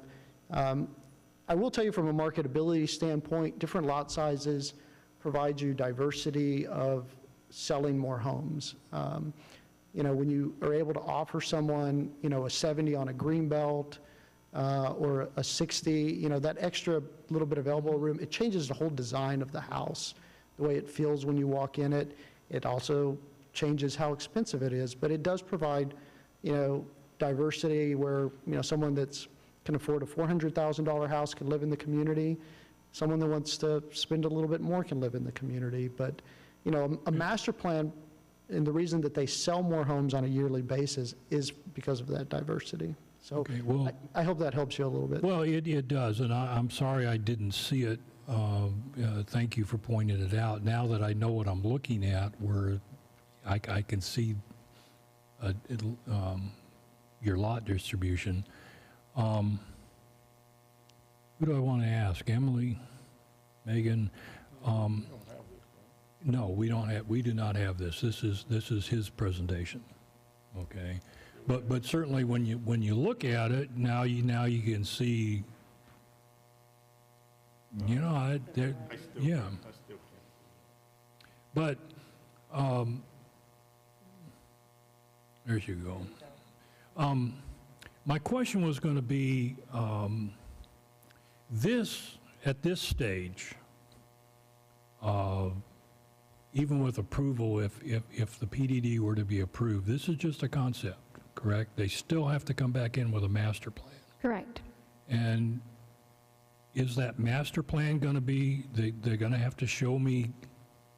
I will tell you from a marketability standpoint, different lot sizes provide you diversity of selling more homes. You know, when you are able to offer someone, you know, a 70 on a green belt or a 60, you know, that extra little bit of elbow room, it changes the whole design of the house, the way it feels when you walk in it. It also changes how expensive it is, but it does provide, you know, diversity where, you know, someone that's can afford a $400,000 house can live in the community. Someone that wants to spend a little bit more can live in the community. But, you know, a master plan, and the reason that they sell more homes on a yearly basis is because of that diversity. So Okay, well, I hope that helps you a little bit. well, it does, and I'm sorry I didn't see it. Thank you for pointing it out. Now that I know what I'm looking at, where I can see your lot distribution. Who do I want to ask? Emily? Megan? No, we do not have this. This is his presentation. Okay, but certainly when you look at it now you can see. You know, yeah. But there you go. My question was going to be, at this stage, even with approval, if the PDD were to be approved, this is just a concept, correct? They still have to come back in with a master plan. Correct. And is that master plan going to be, they're going to have to show me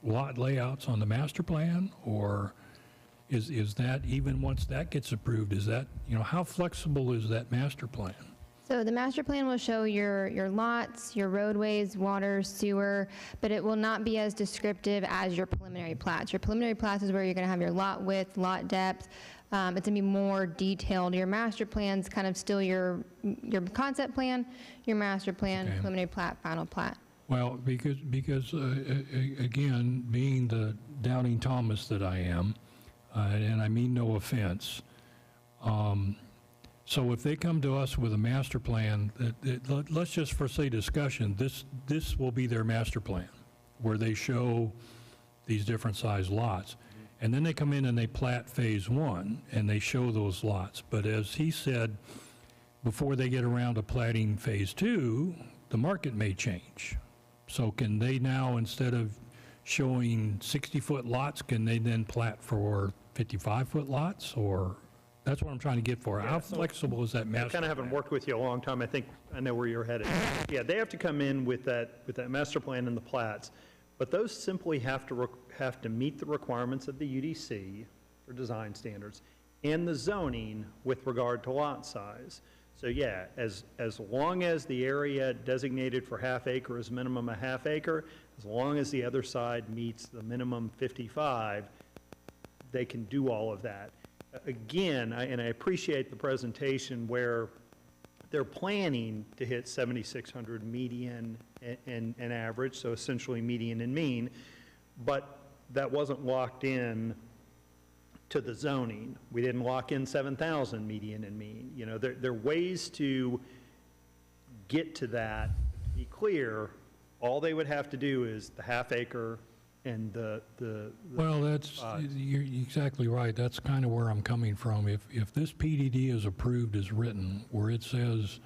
lot layouts on the master plan, or is that, even once that gets approved, is that, you know, how flexible is that master plan? So the master plan will show your lots, your roadways, water, sewer, but it will not be as descriptive as your preliminary plats. Your preliminary plats is where you're going to have your lot width, lot depth. It's going to be more detailed. Your master plan's kind of still your concept plan, your master plan, Okay. preliminary plat, final plat. Well, because again, being the doubting Thomas that I am, and I mean no offense, so if they come to us with a master plan, let's just for say discussion, this will be their master plan, where they show these different size lots. And then they come in and they plat Phase 1, and they show those lots. But as he said, before they get around to platting Phase 2, the market may change. So can they now, instead of showing 60-foot lots, can they then plat for 55-foot lots? Or, that's what I'm trying to get for. How flexible is that I master kind of haven't plan? worked with you a long time. I think I know where you're headed. Yeah, they have to come in with that master plan and the plats, but those simply have to meet the requirements of the UDC for design standards and the zoning with regard to lot size. So yeah, as long as the area designated for half acre is minimum a half acre, as long as the other side meets the minimum 55, they can do all of that. Again, and I appreciate the presentation where they're planning to hit 7,600 median and average, so essentially median and mean, but that wasn't locked in to the zoning. We didn't lock in 7,000 median and mean. You know, there are ways to get to that. To be clear, all they would have to do is the half acre and the Well, that's, you're exactly right. That's kind of where I'm coming from. If this PDD is approved as written, where it says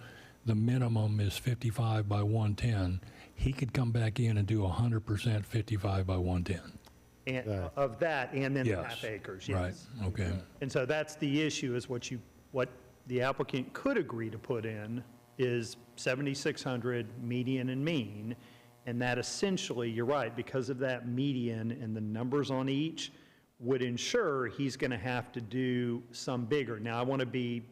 the minimum is 55 by 110, he could come back in and do 100% 55 by 110. and of that, and then the Yes. half acres, Right, yes. okay. And so that's the issue, is what the applicant could agree to put in is 7,600 median and mean, and that essentially, you're right, because of that median and the numbers on each, would ensure he's going to have to do some bigger. Now, I want to be,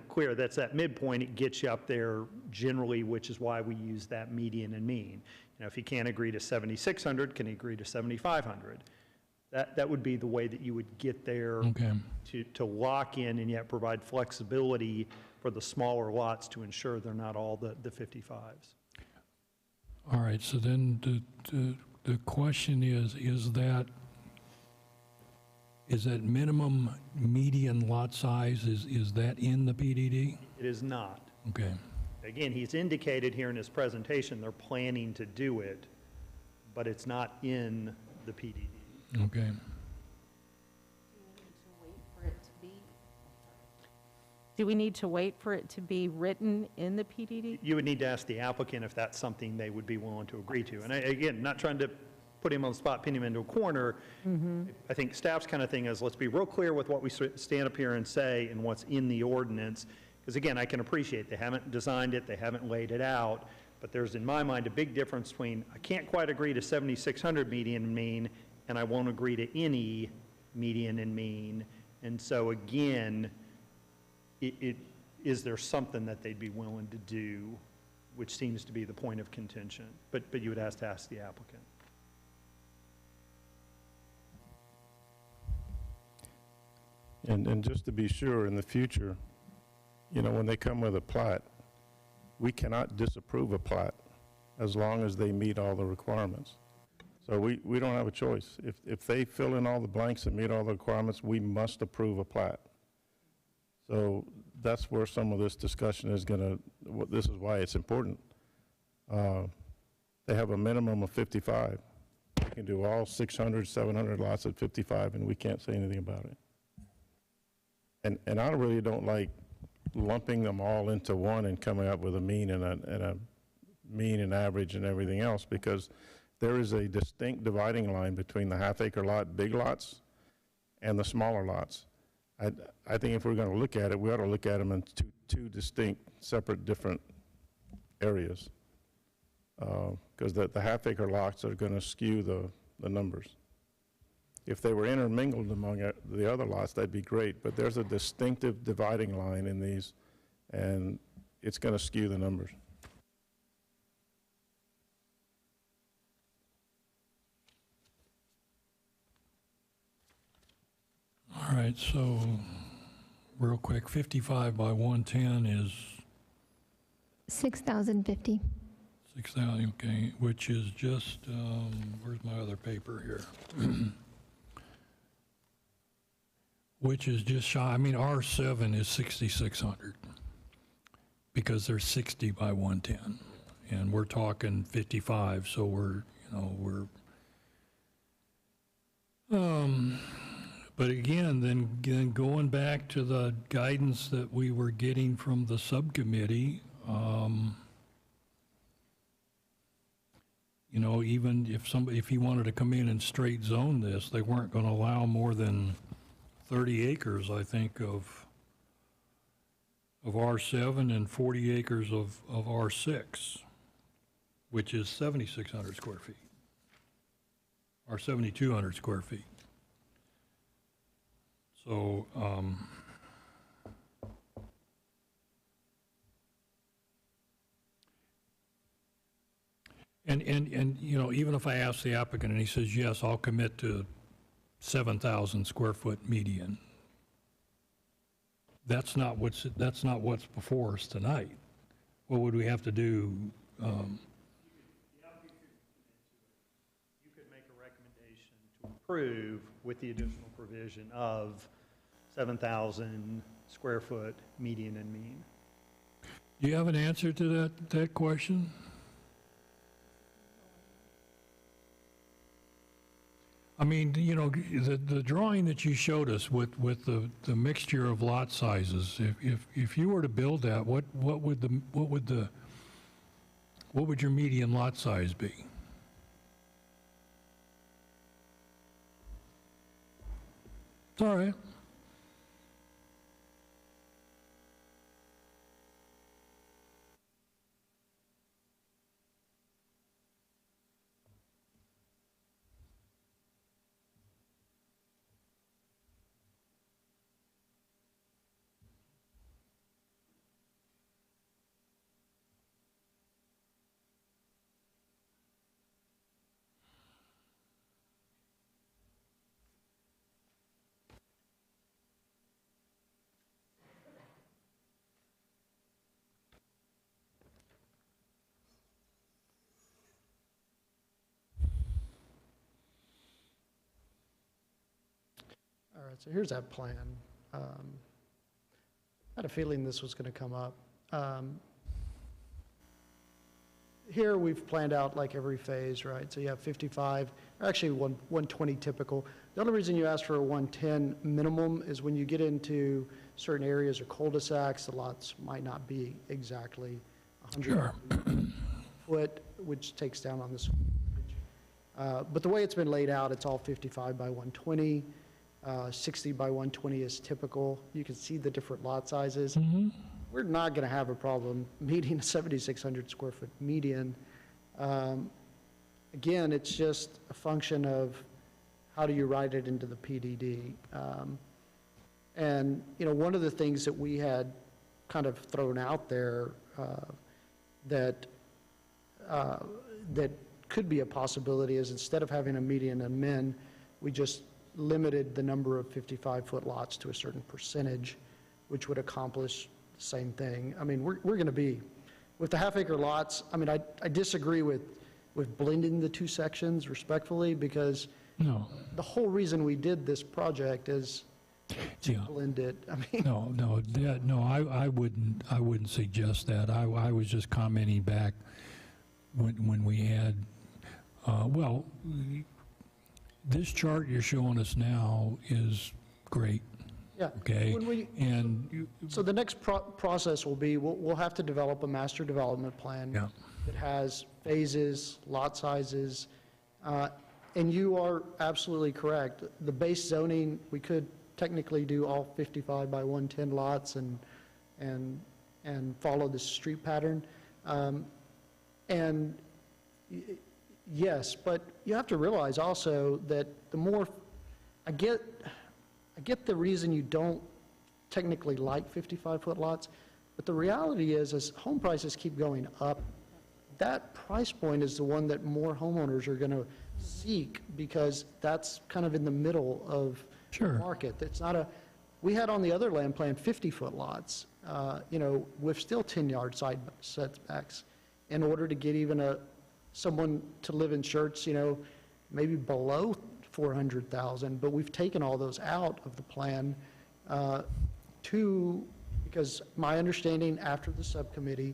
clear, that's that midpoint, it gets you up there generally, which is why we use that median and mean. You know, if he can't agree to 7,600, can he agree to 7,500? That would be the way that you would get there Okay. to lock in and yet provide flexibility for the smaller lots to ensure they're not all the 55s. All right, so then the question is that minimum median lot size, is that in the PDD? It is not. Okay. Again, he's indicated here in his presentation they're planning to do it, but it's not in the PDD. Okay. Do we need to wait for it to be written in the PDD? You would need to ask the applicant if that's something they would be willing to agree to. And again, not trying to put him on the spot, pin him into a corner. I think staff's kind of thing is, let's be real clear with what we stand up here and say and what's in the ordinance. Because again, I can appreciate they haven't designed it, they haven't laid it out, but there's, in my mind, a big difference between, I can't quite agree to 7,600 median and mean, and I won't agree to any median and mean. And so again, is there something that they'd be willing to do, which seems to be the point of contention? But you would have to ask the applicant. And just to be sure, in the future, when they come with a plat, we cannot disapprove a plat as long as they meet all the requirements. So we don't have a choice. If they fill in all the blanks and meet all the requirements, we must approve a plat. So that's where some of this discussion is this is why it's important. They have a minimum of 55. They can do all 600, 700 lots at 55, and we can't say anything about it. And I really don't like lumping them all into one and coming up with a mean and a mean and average and everything else, because there is a distinct dividing line between the half-acre lot, big lots, and the smaller lots. I think if we're going to look at it, we ought to look at them in two distinct, separate, different areas, because the half-acre lots are going to skew the numbers. If they were intermingled among the other lots, that'd be great, but there's a distinctive dividing line in these, and it's going to skew the numbers. All right, so real quick, 55 by 110 is 6,050. 6,000, okay, which is just, where's my other paper here? Which is just shy, R7 is 6,600 because they're 60 by 110. And we're talking 55, so we're But again, then going back to the guidance that we were getting from the subcommittee, you know, even if he wanted to come in and straight zone this, they weren't going to allow more than 30 acres, I think, of R7 and 40 acres of R6, which is 7,600 square feet, or 7,200 square feet. So, and, you know, even if I ask the applicant and he says, yes, I'll commit to 7,000 square foot median, that's not what's before us tonight. What would we have to do? You could make a recommendation to approve with the additional provision of 7,000 square foot median and mean. Do you have an answer to that question? I mean, you know, the drawing that you showed us with the mixture of lot sizes, if you were to build that, what would your median lot size be? It's all right. All right, so here's that plan. I had a feeling this was going to come up. Here we've planned out like every phase, right? So you have 55, or actually 120 typical. The only reason you ask for a 110 minimum is when you get into certain areas or cul-de-sacs, the lots might not be exactly 100 foot, which takes down on this. But the way it's been laid out, it's all 55 by 120. 60 by 120 is typical. You can see the different lot sizes. Mm-hmm. We're not going to have a problem meeting a 7,600 square foot median. Again, it's just a function of how do you write it into the PDD. And, you know, one of the things that we had kind of thrown out there that could be a possibility is instead of having a median and min, we just limited the number of 55-foot lots to a certain percentage, which would accomplish the same thing. I mean, we're going to be, with the half-acre lots, I mean, I disagree with blending the two sections respectfully, because the whole reason we did this project is to blend it. I mean, I wouldn't suggest that. I was just commenting back when we had, well, this chart you're showing us now is great. Yeah. Okay. So the next process will be, we'll have to develop a master development plan that has phases, lot sizes, and you are absolutely correct. The base zoning, we could technically do all 55 by 110 lots and follow the street pattern. And yes, but you have to realize also that the more, I get the reason you don't technically like 55-foot lots, but the reality is as home prices keep going up, that price point is the one that more homeowners are going to seek, because that's kind of in the middle of the market. It's not we had on the other land plan 50-foot lots, you know, with still 10-yard side setbacks in order to get even someone to live in Schertz, you know, maybe below 400,000, but we've taken all those out of the plan because my understanding after the subcommittee,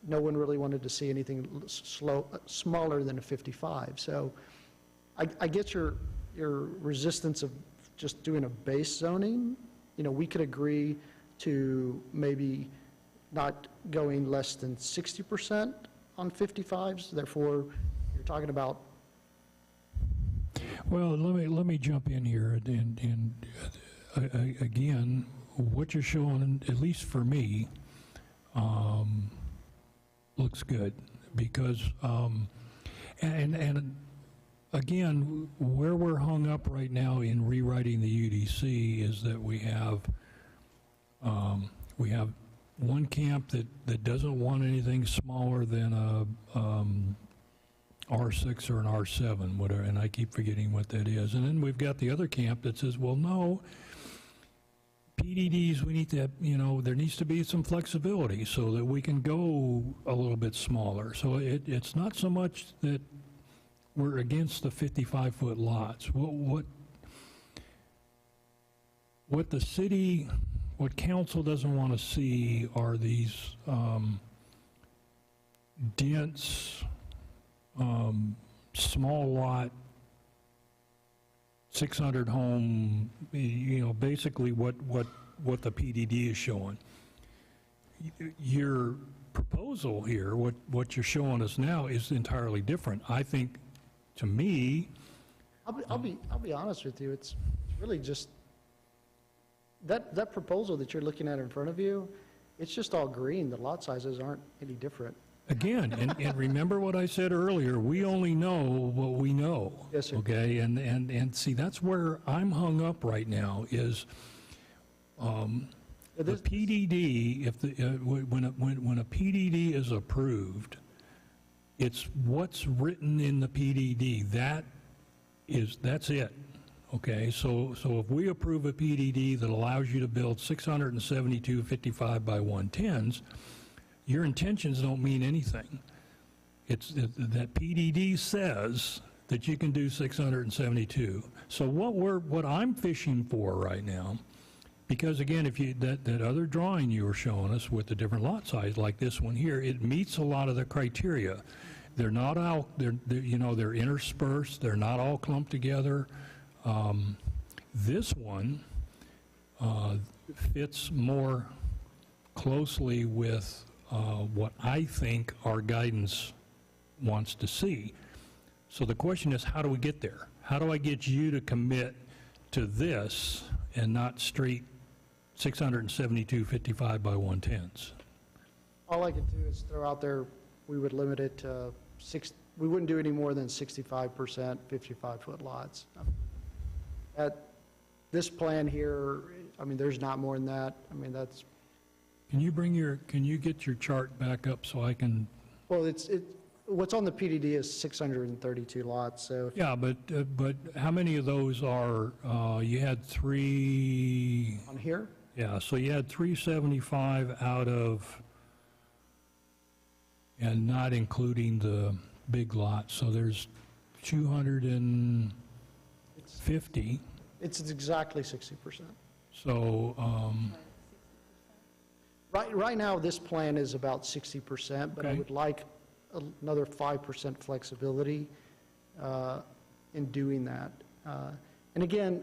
no one really wanted to see anything smaller than a 55. So I get your resistance of just doing a base zoning, we could agree to maybe not going less than 60% on 55s, therefore, you're talking about. Well, let me jump in here, and again, what you're showing, at least for me, looks good, because, and again, where we're hung up right now in rewriting the UDC is that we have one camp that doesn't want anything smaller than a R6 or an R7, whatever, and I keep forgetting what that is. And then we've got the other camp that says, well, no, PDDs, we need to, there needs to be some flexibility so that we can go a little bit smaller. So it's not so much that we're against the 55-foot lots. What the city, what council doesn't want to see are these dense, small lot, 600 home, basically what the PDD is showing. Your proposal here, what you're showing us now, is entirely different. I think, to me, I'll be honest with you, it's really just, that proposal that you're looking at in front of you, it's just all green. The lot sizes aren't any different. again, and remember what I said earlier, we only know what we know. Yes, sir. Okay, and see, that's where I'm hung up right now, is the PDD, when a PDD is approved, it's what's written in the PDD. That's it. Okay, so if we approve a PDD that allows you to build 672 55 by 110s, your intentions don't mean anything. That PDD says that you can do 672. So what I'm fishing for right now, because again, if you that other drawing you were showing us with the different lot size, like this one here, it meets a lot of the criteria. They're not all, they're interspersed. They're not all clumped together. This one fits more closely with what I think our guidance wants to see. So the question is, how do we get there? How do I get you to commit to this and not straight 672 55 by 110s? All I could do is throw out there, we would limit it to we wouldn't do any more than 65%, 55-foot lots. At this plan here, I mean, there's not more than that. I mean, that's. Can you get your chart back up so I can? Well, what's on the PDD is 632 lots, so. Yeah, but how many of those are, you had 3? On here? Yeah, so you had 375 out of, and not including the big lot, so there's 250. It's exactly 60%. So, Right now, this plan is about 60%, but I Okay. would like another 5% flexibility in doing that. And again,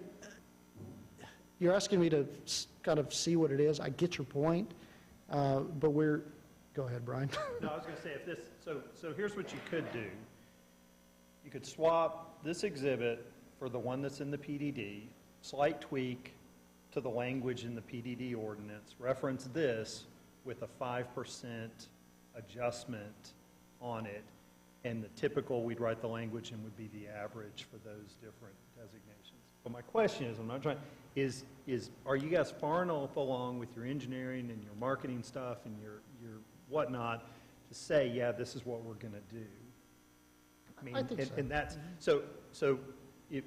you're asking me to kind of see what it is. I get your point, but go ahead, Brian. No, I was going to say, if this, so here's what you could do. You could swap this exhibit for the one that's in the PDD, slight tweak to the language in the PDD ordinance, reference this with a 5% adjustment on it, and the typical, we'd write the language and would be the average for those different designations. But my question is, I'm not trying, is are you guys far enough along with your engineering and your marketing stuff and your whatnot to say, yeah, this is what we're going to do? I mean, I think so. And that's, so if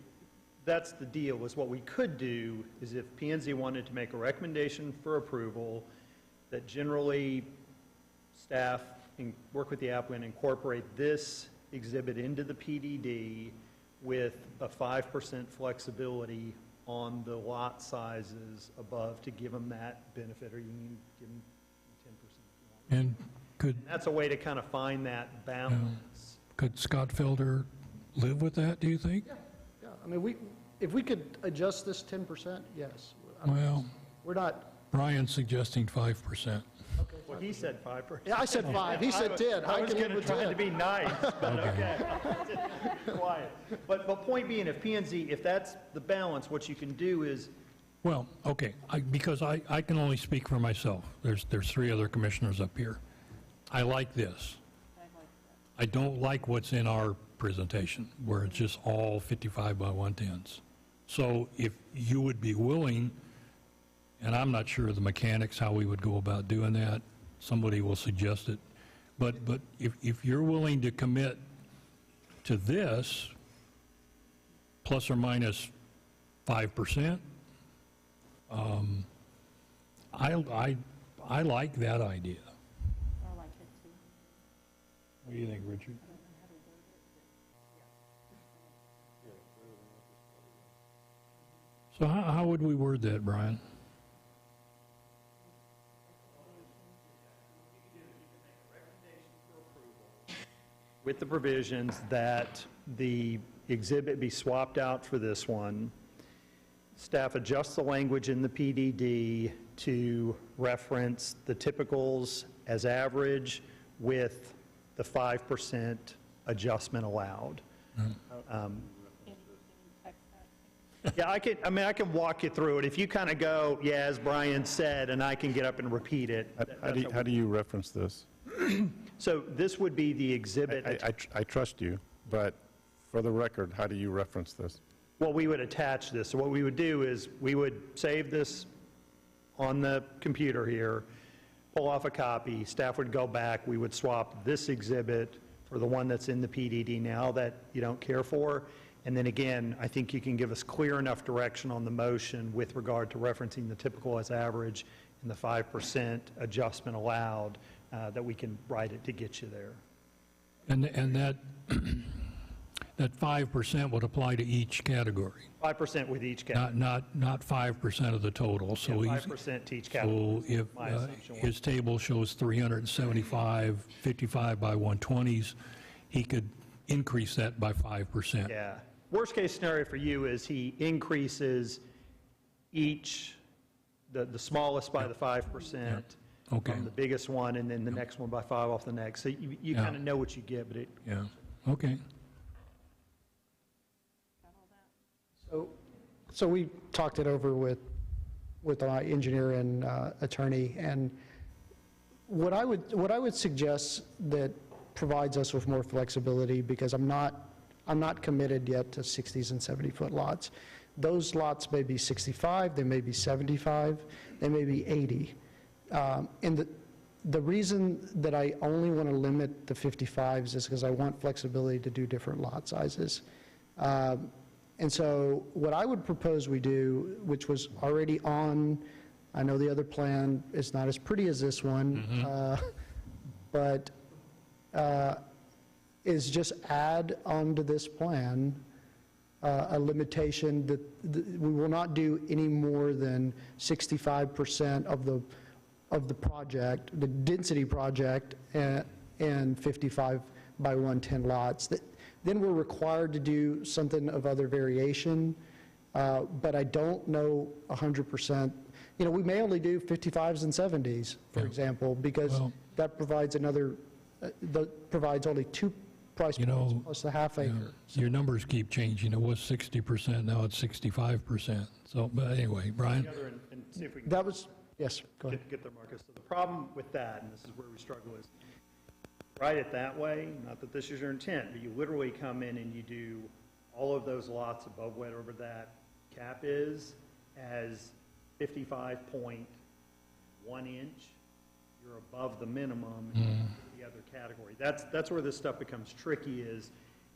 that's the deal, is what we could do is if P&Z wanted to make a recommendation for approval that generally staff work with the applicant, incorporate this exhibit into the PDD with a 5% flexibility on the lot sizes above to give them that benefit, or you can give them 10% if you want. and could That's a way to kind of find that balance. Scott Felder live with that, do you think? Yeah, I mean, If we could adjust this 10%, yes. Well, We're not, Brian's suggesting 5%. Well, he said 5%. yeah, I said 5, he said 10. I was can going to live with try 10. to be nice, but okay. Quiet. But point being, if P and Z, if that's the balance, what you can do is, Well, okay, because I can only speak for myself. There's 3 other commissioners up here. I like this. I don't like what's in our presentation, where it's just all 55 by 110s. So if you would be willing, and I'm not sure of the mechanics, how we would go about doing that, somebody will suggest it, but if you're willing to commit to this, plus or minus 5%, I like that idea. I like it too. What do you think, Richard? So how would we word that, Brian? with the provisions that the exhibit be swapped out for this one. Staff adjusts the language in the PDD to reference the typicals as average with the 5% adjustment allowed. Yeah, I can walk you through it. If you kind of go, yeah, as Brian said, and I can get up and repeat it. How do you reference this? So this would be the exhibit. I trust you, but for the record, how do you reference this? Well, we would attach this. So what we would do is we would save this on the computer here, pull off a copy, staff would go back, we would swap this exhibit for the one that's in the PDD now that you don't care for. And then again, I think you can give us clear enough direction on the motion with regard to referencing the typical as average and the 5% adjustment allowed, that we can write it to get you there. And that, that 5% would apply to each category, 5% with each category. not 5% of the total. So Yeah, he's, 5% to each category. so if My assumption was. his table shows 375, 55 by 120s, he could increase that by 5%. Yeah. Worst case scenario for you is he increases each, the smallest by the 5%. Okay. From the biggest one, and then the next one by 5 off the next. So you Yeah. kind of know what you get, but it, Yeah, okay. So we talked it over with our engineer and attorney, and what I would suggest that provides us with more flexibility, because I'm not committed yet to 60s and 70-foot lots. Those lots may be 65, they may be 75, they may be 80. And the reason that I only want to limit the 55s is because I want flexibility to do different lot sizes. And so what I would propose we do, which was already on, I know the other plan is not as pretty as this one, but is just add onto this plan a limitation that we will not do any more than 65% of the project, the density project, and 55 by 110 lots. Then we're required to do something of other variation, but I don't know 100%. You know, we may only do 55s and 70s, for example, because Well- that provides provides only 2 price You points know, plus the half acre. Your numbers keep changing. It was 60%, now it's 65%. So, but anyway, Brian? together and see if we can That was, yes, go ahead. get there, Marcus. So the problem with that, and this is where we struggle, is write it that way, not that this is your intent, but you literally come in and you do all of those lots above whatever that cap is as 55.1 inch. You're above the minimum in the other category. That's where this stuff becomes tricky, is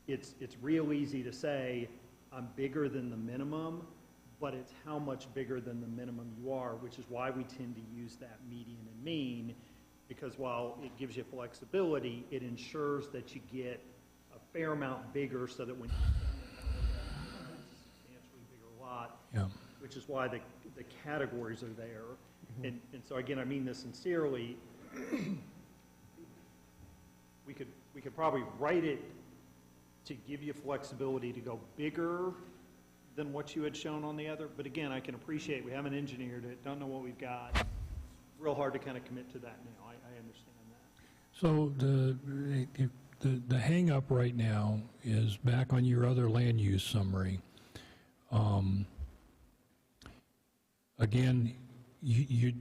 it's real easy to say, I'm bigger than the minimum, but it's how much bigger than the minimum you are, which is why we tend to use that median and mean, because while it gives you flexibility, it ensures that you get a fair amount bigger so that when you substantially bigger lot, Yeah. which is why the categories are there. And so again, I mean this sincerely, we could probably write it to give you flexibility to go bigger than what you had shown on the other, but again, I can appreciate, we haven't engineered it, don't know what we've got. Real hard to kind of commit to that now, I understand that. So the hang up right now is back on your other land use summary. Again, you're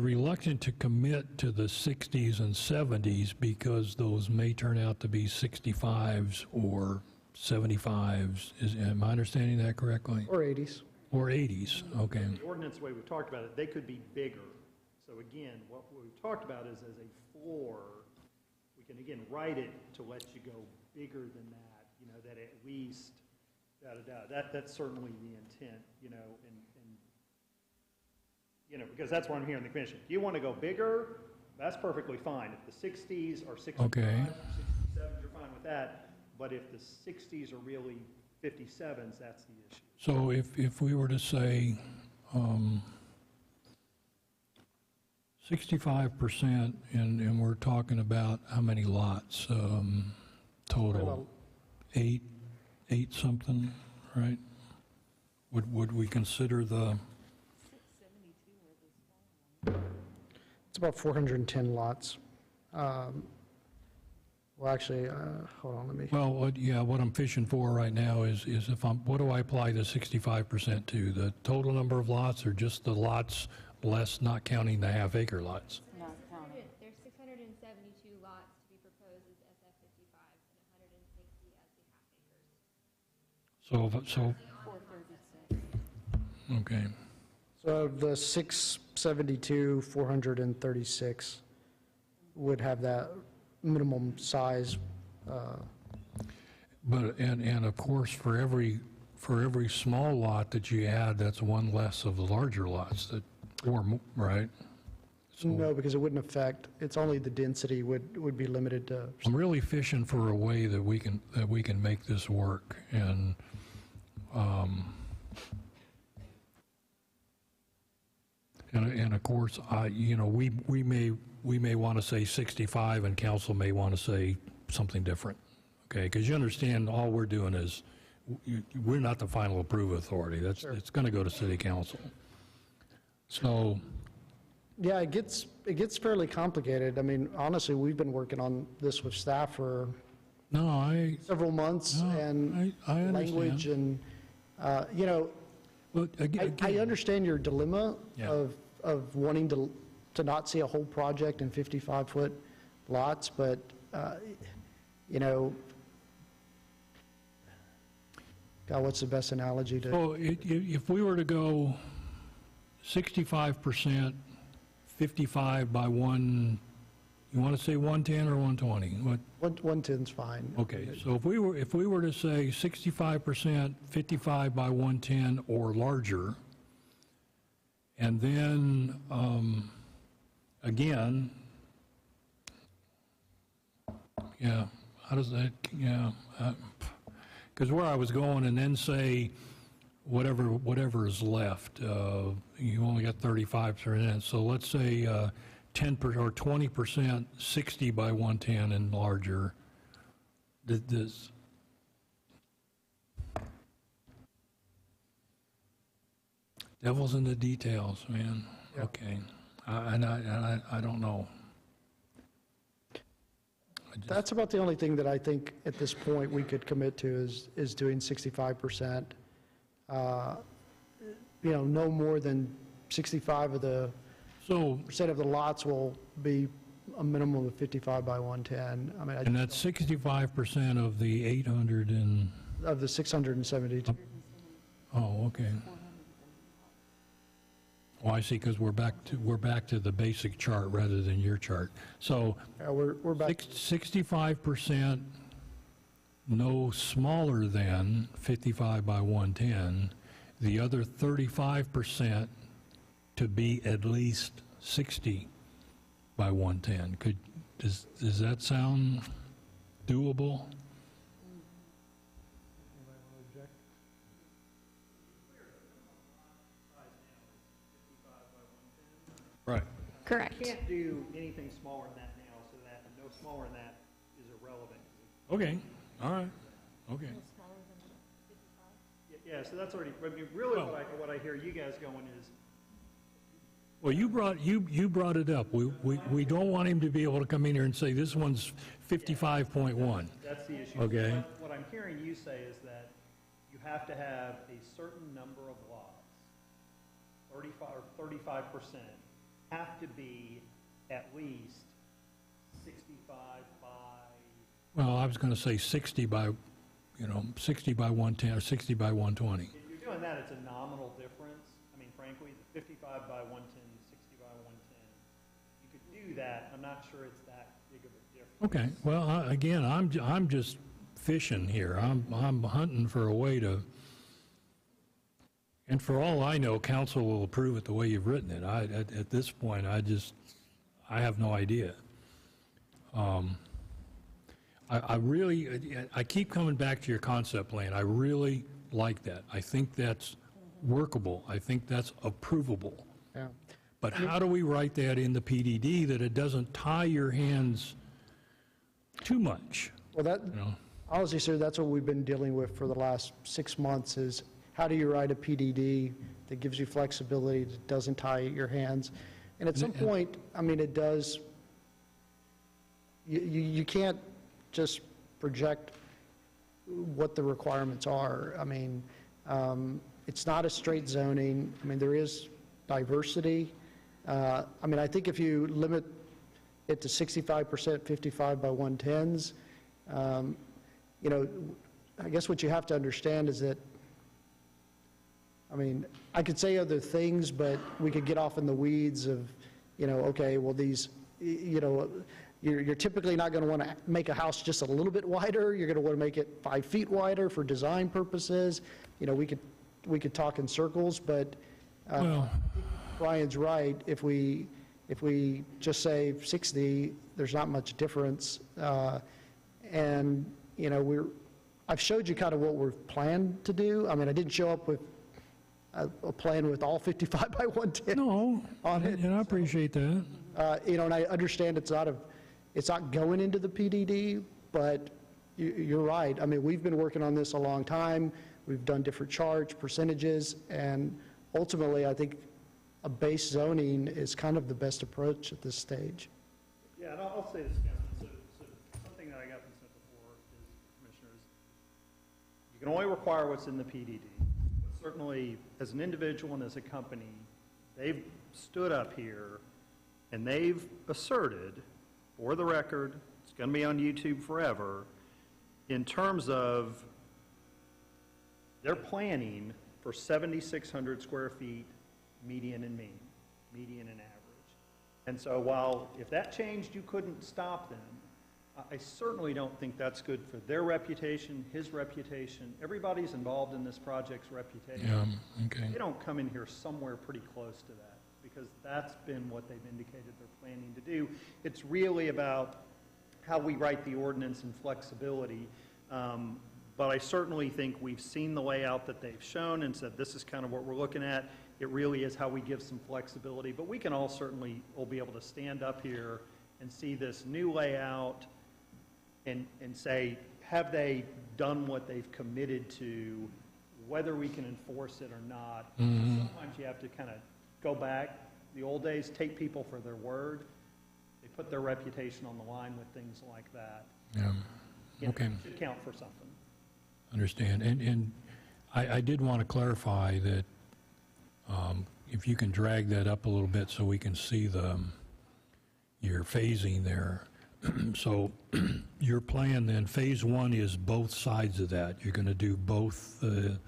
reluctant to commit to the 60s and 70s because those may turn out to be 65s or 75s. Am I understanding that correctly? Or 80s. Or 80s, okay. The ordinance, the way we've talked about it, they could be bigger. So again, what we've talked about is as a floor, we can again write it to let you go bigger than that, you know, that at least, That's certainly the intent, you know, and you know, because that's what I'm hearing the commission. If you want to go bigger, that's perfectly fine. If the 60s or 65, Okay. 67s, you're fine with that. But if the 60s are really 57s, that's the issue. So if we were to say 65%, and we're talking about how many lots total? Eight something, right? Would we consider the, It's about 410 lots. Well, actually, hold on, let me, well, what I'm fishing for right now is what do I apply the 65% to? The total number of lots or just the lots less, not counting the half-acre lots? Not counting. There's 672 lots to be proposed as SF55 and 160 as the half acres. So, okay. so the 672, 436 would have that minimum size. But, and of course, for every small lot that you add, that's one less of the larger lots that, right? So No, because it wouldn't affect, it's only the density would be limited to, I'm really fishing for a way that we can make this work, and of course, we may want to say 65, and council may want to say something different, okay? Because you understand, all we're doing is, we're not the final approval authority. It's going to go to city council. So, yeah, it gets fairly complicated. I mean, honestly, we've been working on this with staff for no, several months, and I understand. language, and, you know, But again, I understand your dilemma Yeah. of wanting to not see a whole project in 55-foot lots, but, you know, God, what's the best analogy to? So if we were to go 65%, 55 by 1, you want to say 110 or 120? What? 110's fine. Okay, so if we were to say 65%, 55 by 110 or larger, and then again, yeah, how does that? Yeah. Because where I was going, and then say whatever is left, you only got 35%. So let's say 10% or 20%, 60 by 110 and larger. This devil's in the details, man. Yeah. Okay, I don't know. That's about the only thing that I think at this point we could commit to is doing 65%. You know, no more than 65 of the So, percent of the lots will be a minimum of 55 by 110. I mean, and that's 65% of the 800 and, of the 672. oh, okay. Oh, I see, because we're back to the basic chart rather than your chart. So We're back. 65%, no smaller than 55 by 110. The other 35% to be at least 60 by 110. Does that sound doable? Right. Correct. You can't do anything smaller than that now, so that no smaller than that is irrelevant. Okay, all right, okay. Yeah, so that's already, I mean, really what I hear you guys going is, Well, you brought it up. We don't want him to be able to come in here and say, this one's 55.1. that's the issue. Okay. What I'm hearing you say is that you have to have a certain number of lots, 35 or 35%, have to be at least 65 by, Well, I was going to say 60 by 110 or 60 by 120. if you're doing that, it's a nominal difference. I mean, frankly, the 55 by 110, 60 by 110, you could do that. I'm not sure it's that big of a difference. Okay, well, again, I'm just fishing here. I'm hunting for a way to, and for all I know, council will approve it the way you've written it. At this point, I have no idea. I keep coming back to your concept plan. I really like that. I think that's workable. I think that's approvable. Yeah. But how do we write that in the PDD that it doesn't tie your hands too much? Well, that, You know? honestly, sir, that's what we've been dealing with for the last 6 months is how do you write a PDD that gives you flexibility, that doesn't tie your hands? And at some point, I mean, it does, you can't just project what the requirements are. I mean, it's not a straight zoning. I mean, there is diversity. I mean, I think if you limit it to 65%, 55 by 110s, you know, I guess what you have to understand is that, I mean, I could say other things, but we could get off in the weeds of, you know, okay, well, these, you know, you're typically not going to want to make a house just a little bit wider. You're going to want to make it 5 feet wider for design purposes. You know, we could talk in circles, but Well, Brian's right. If we just say 60, there's not much difference. And, you know, I've showed you kind of what we're planned to do. I mean, I didn't show up with a plan with all 55 by 110 no, on it. and I appreciate that. You know, and I understand it's not going into the PDD, but you're right. I mean, we've been working on this a long time. We've done different charge percentages, and ultimately, I think a base zoning is kind of the best approach at this stage. Yeah, and I'll say this, Councilman. So something that I got from sent before is, commissioners, you can only require what's in the PDD. But certainly, as an individual and as a company, they've stood up here and they've asserted, for the record, it's going to be on YouTube forever, in terms of they're planning for 7,600 square feet median and mean, median and average. And so while if that changed, you couldn't stop them, I certainly don't think that's good for their reputation, his reputation, everybody's involved in this project's reputation. Yeah, okay. They don't come in here somewhere pretty close to that, because that's been what they've indicated they're planning to do. It's really about how we write the ordinance and flexibility. But I certainly think we've seen the layout that they've shown and said, this is kind of what we're looking at. It really is how we give some flexibility. But we can all certainly will be able to stand up here and see this new layout and say, have they done what they've committed to, whether we can enforce it or not. Sometimes you have to kind of go back. The old days, take people for their word. They put their reputation on the line with things like that. Yeah, You know, okay. it should count for something. Understand. And I did want to clarify that if you can drag that up a little bit so we can see your phasing there. So your plan then, phase one is both sides of that. You're going to do both the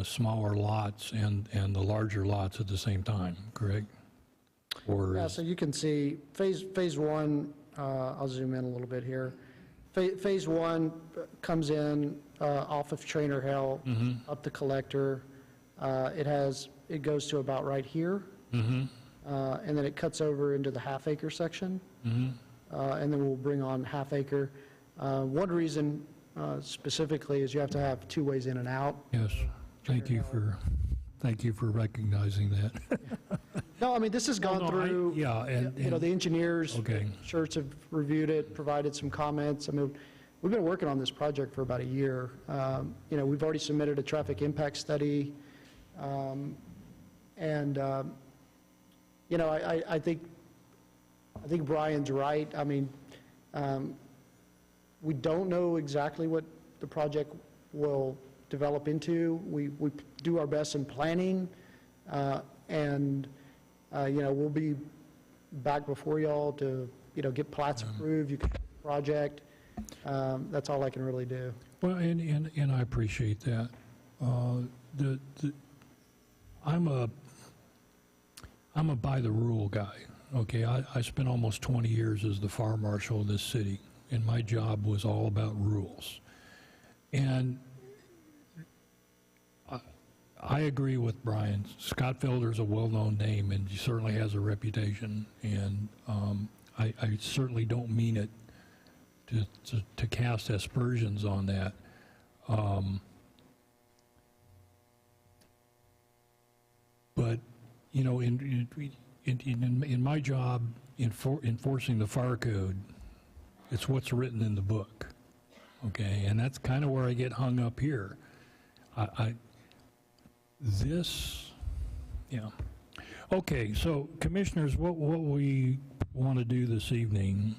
smaller lots and the larger lots at the same time, correct? Or Yeah, so you can see phase one, I'll zoom in a little bit here. Phase one comes in off of Trainer Hill, up the collector. It goes to about right here. And then it cuts over into the half-acre section. And then we'll bring on half-acre. One reason specifically is you have to have two ways in and out. Yes, thank you for recognizing that. No, I mean, this has gone through. Yeah, and You know, the engineers, Okay. Schertz have reviewed it, provided some comments. I mean, we've been working on this project for about a year. You know, we've already submitted a traffic impact study, and you know, I think Brian's right. I mean, we don't know exactly what the project will develop into. We do our best in planning, and you know, we'll be back before y'all to, you know, get plats approved, you can get the project. That's all I can really do. Well, and I appreciate that. I'm a by-the-rule guy, okay? I spent almost 20 years as the fire marshal of this city, and my job was all about rules. And I agree with Brian. Scott Felder's a well-known name, and he certainly has a reputation, and I certainly don't mean it to cast aspersions on that. But, you know, in my job, enforcing the fire code, it's what's written in the book, okay? And that's kind of where I get hung up here. Yeah. Okay, so commissioners, what we want to do this evening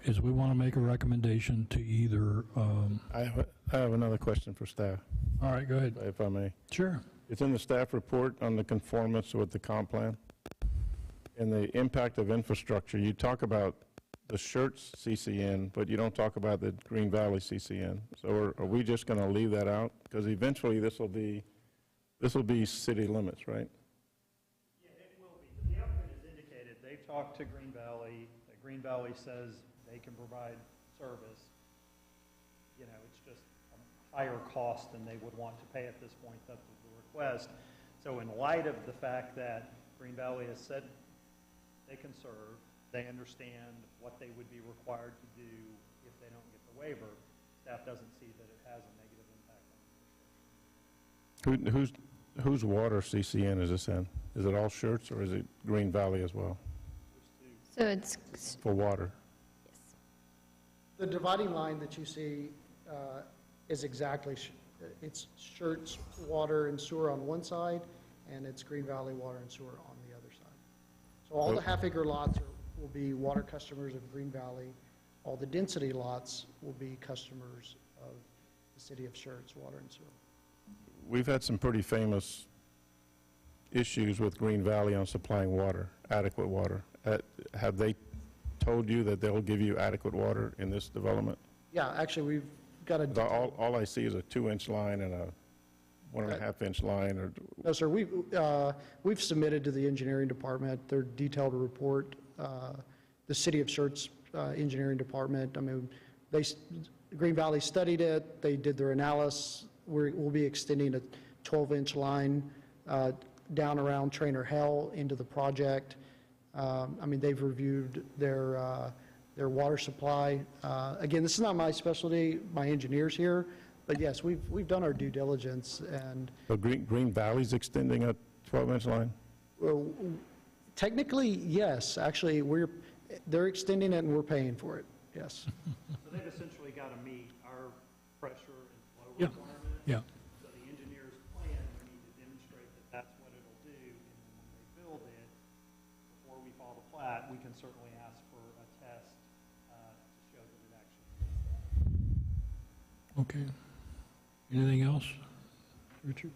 is we want to make a recommendation to either, I have another question for staff, all right, go ahead. if I may. Sure. It's in the staff report on the conformance with the comp plan. And the impact of infrastructure, you talk about the Schertz CCN, but you don't talk about the Green Valley CCN. So are we just going to leave that out? Because eventually this will be city limits, right? Yeah, it will be. The applicant has indicated they've talked to Green Valley, that Green Valley says they can provide service. You know, it's just a higher cost than they would want to pay at this point. That's the request. So in light of the fact that Green Valley has said they can serve, they understand what they would be required to do if they don't get the waiver, staff doesn't see that it has a negative impact on infrastructure. Whose water CCN is this in? Is it all Schertz or is it Green Valley as well So it's, for water? yes. The dividing line that you see is exactly, it's Schertz water and sewer on one side, and it's Green Valley water and sewer on the other side. So all the half-acre lots will be water customers of Green Valley. All the density lots will be customers of the city of Schertz, water and sewer. We've had some pretty famous issues with Green Valley on supplying water, adequate water. Have they told you that they'll give you adequate water in this development? Yeah, actually, we've got a... All I see is a 2-inch line and a 1.5-inch line, or... No, sir, we've submitted to the engineering department their detailed report. The city of Schertz engineering department, I mean, Green Valley studied it, they did their analysis. We'll be extending a 12-inch line down around Trainer Hill into the project. I mean, they've reviewed their water supply. Again, this is not my specialty, my engineers here, but yes, we've done our due diligence. And So Green Valley's extending a 12-inch line? well, technically, yes, actually, they're extending it and we're paying for it, yes. So they've essentially got to meet our pressure and flow Yeah. requirements. Yeah. So the engineer's plan, we need to demonstrate that that's what it'll do, and then when they build it, before we file the plat, we can certainly ask for a test to show that it actually. Okay. Anything else, Richard?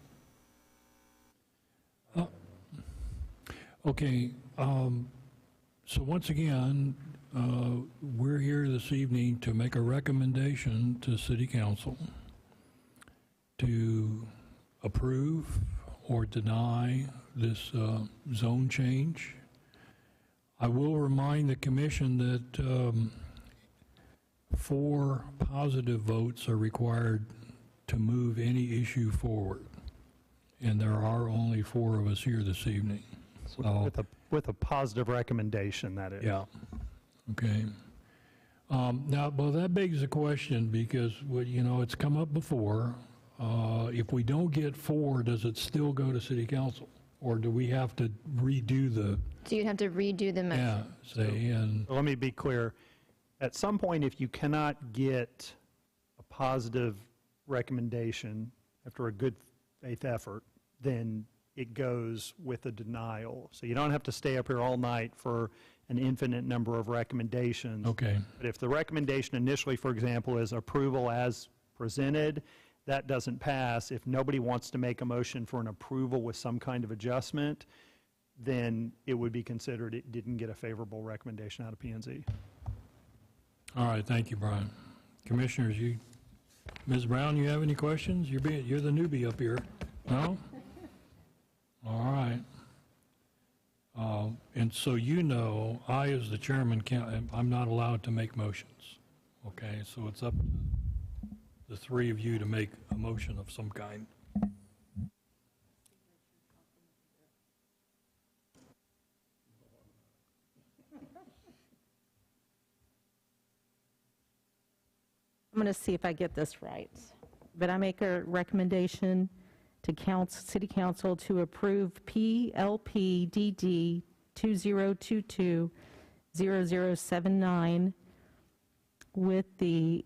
Okay, so once again, we're here this evening to make a recommendation to City Council to approve or deny this zone change. I will remind the commission that 4 positive votes are required to move any issue forward, and there are only 4 of us here this evening. So, With a positive recommendation, that is. yeah, okay. Now, well, that begs the question, because, well, you know, it's come up before. If we don't get 4, does it still go to city council? Or do we have to redo the, So you'd have to redo the motion. yeah, say, and, Let me be clear. At some point, if you cannot get a positive recommendation after a good faith effort, then it goes with a denial. So you don't have to stay up here all night for an infinite number of recommendations. Okay. But if the recommendation initially, for example, is approval as presented, that doesn't pass. If nobody wants to make a motion for an approval with some kind of adjustment, then it would be considered it didn't get a favorable recommendation out of P&Z. All right, thank you, Brian. Commissioners, Ms. Brown, you have any questions? You're the newbie up here. No? All right. And so I, as the chairman, I'm not allowed to make motions. Okay, so it's up to the three of you to make a motion of some kind. I'm going to see if I get this right. But I make a recommendation to City Council to approve PLPDD 2022-0079 with the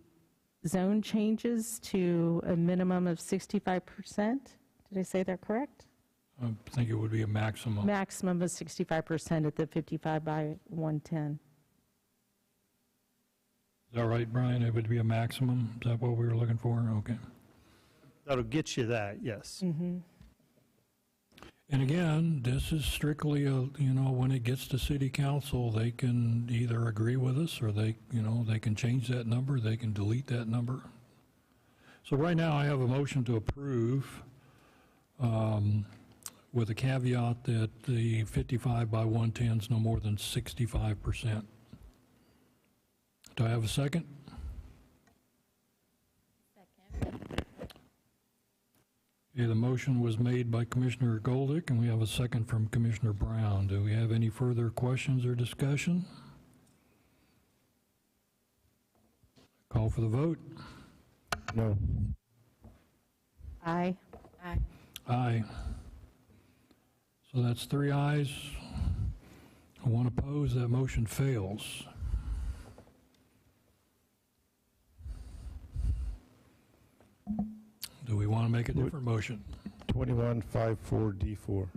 zone changes to a minimum of 65%. Did I say that correct? I think it would be a maximum. Maximum of 65% at the 55 by 110. Is that right, Brian? It would be a maximum? Is that what we were looking for? Okay. That'll get you that, yes. Mm-hmm. And again, this is strictly when it gets to city council, they can either agree with us or they can change that number, they can delete that number. So right now I have a motion to approve with a caveat that the 55 by 110 is no more than 65%. Do I have a second? Okay, the motion was made by Commissioner Goldick, and we have a second from Commissioner Brown. Do we have any further questions or discussion? Call for the vote. No. Aye. Aye. Aye. So that's 3 ayes. One opposed. That motion fails. Do we want to make a different motion? 2154D4.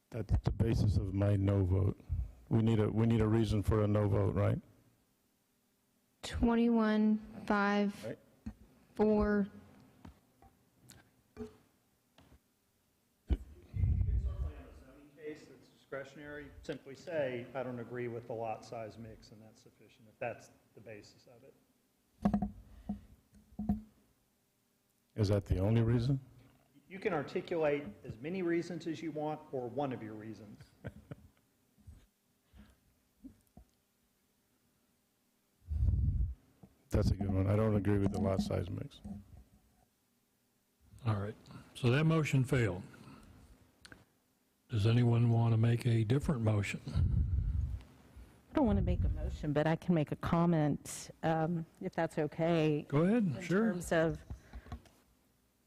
That's the basis of my no vote. We need a reason for a no vote, right? 2154. Case that's discretionary, simply say, I don't agree with the lot size mix, and that's sufficient, if that's the basis of it. Is that the only reason? You can articulate as many reasons as you want, or one of your reasons. That's a good one. I don't agree with the lot size mix. All right. So that motion failed. Does anyone want to make a different motion? I don't want to make a motion, but I can make a comment, if that's okay. Go ahead, sure. In terms of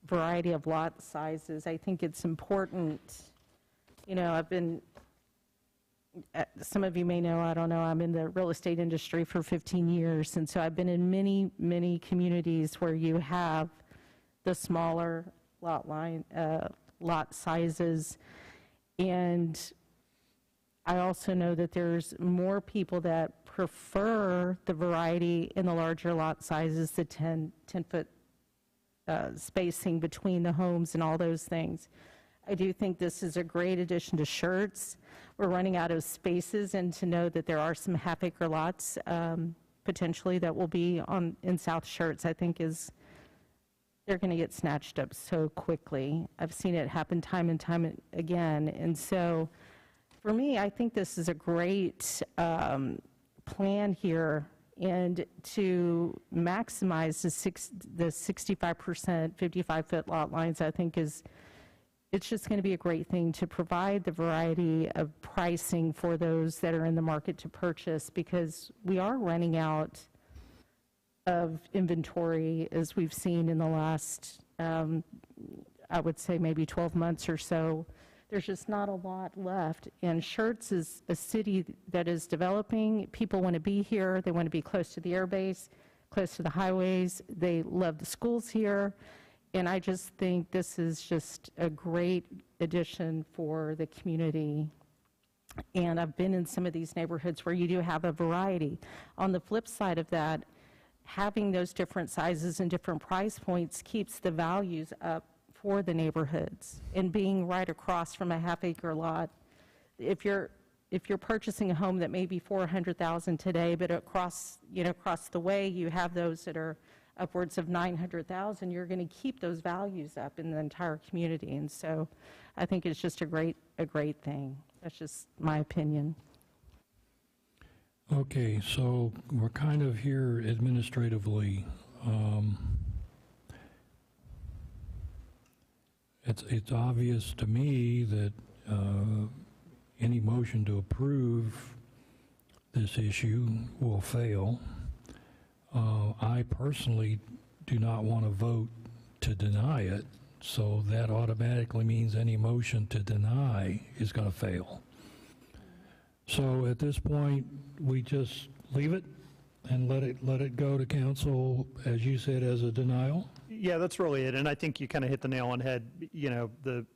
variety of lot sizes, I think it's important, I've been, some of you may know, I don't know, I'm in the real estate industry for 15 years, and so I've been in many, many communities where you have the smaller lot sizes, and I also know that there's more people that prefer the variety in the larger lot sizes, the 10-foot spacing between the homes and all those things. I do think this is a great addition to Schertz. We're running out of spaces, and to know that there are some half-acre lots potentially that will be in South Schertz, I think they're going to get snatched up so quickly. I've seen it happen time and time again, and so for me, I think this is a great plan here, and to maximize the 65% 55-foot lot lines, I think it's just going to be a great thing to provide the variety of pricing for those that are in the market to purchase, because we are running out of inventory, as we've seen in the last, I would say maybe 12 months or so. there's just not a lot left. And Schertz is a city that is developing. People want to be here. They want to be close to the air base, close to the highways. They love the schools here. And I just think this is just a great addition for the community. And I've been in some of these neighborhoods where you do have a variety. On the flip side of that, having those different sizes and different price points keeps the values up for the neighborhoods. And being right across from a half-acre lot, if you're purchasing a home that may be $400,000 today, but across the way you have those that are upwards of $900,000, you're going to keep those values up in the entire community. And so I think it's just a great thing. That's just my opinion. Okay, so we're kind of here administratively. It's obvious to me that any motion to approve this issue will fail. I personally do not want to vote to deny it, so that automatically means any motion to deny is going to fail. So at this point, we just leave it and let it go to council, as you said, as a denial? Yeah, that's really it, and I think you kind of hit the nail on the head. You know, the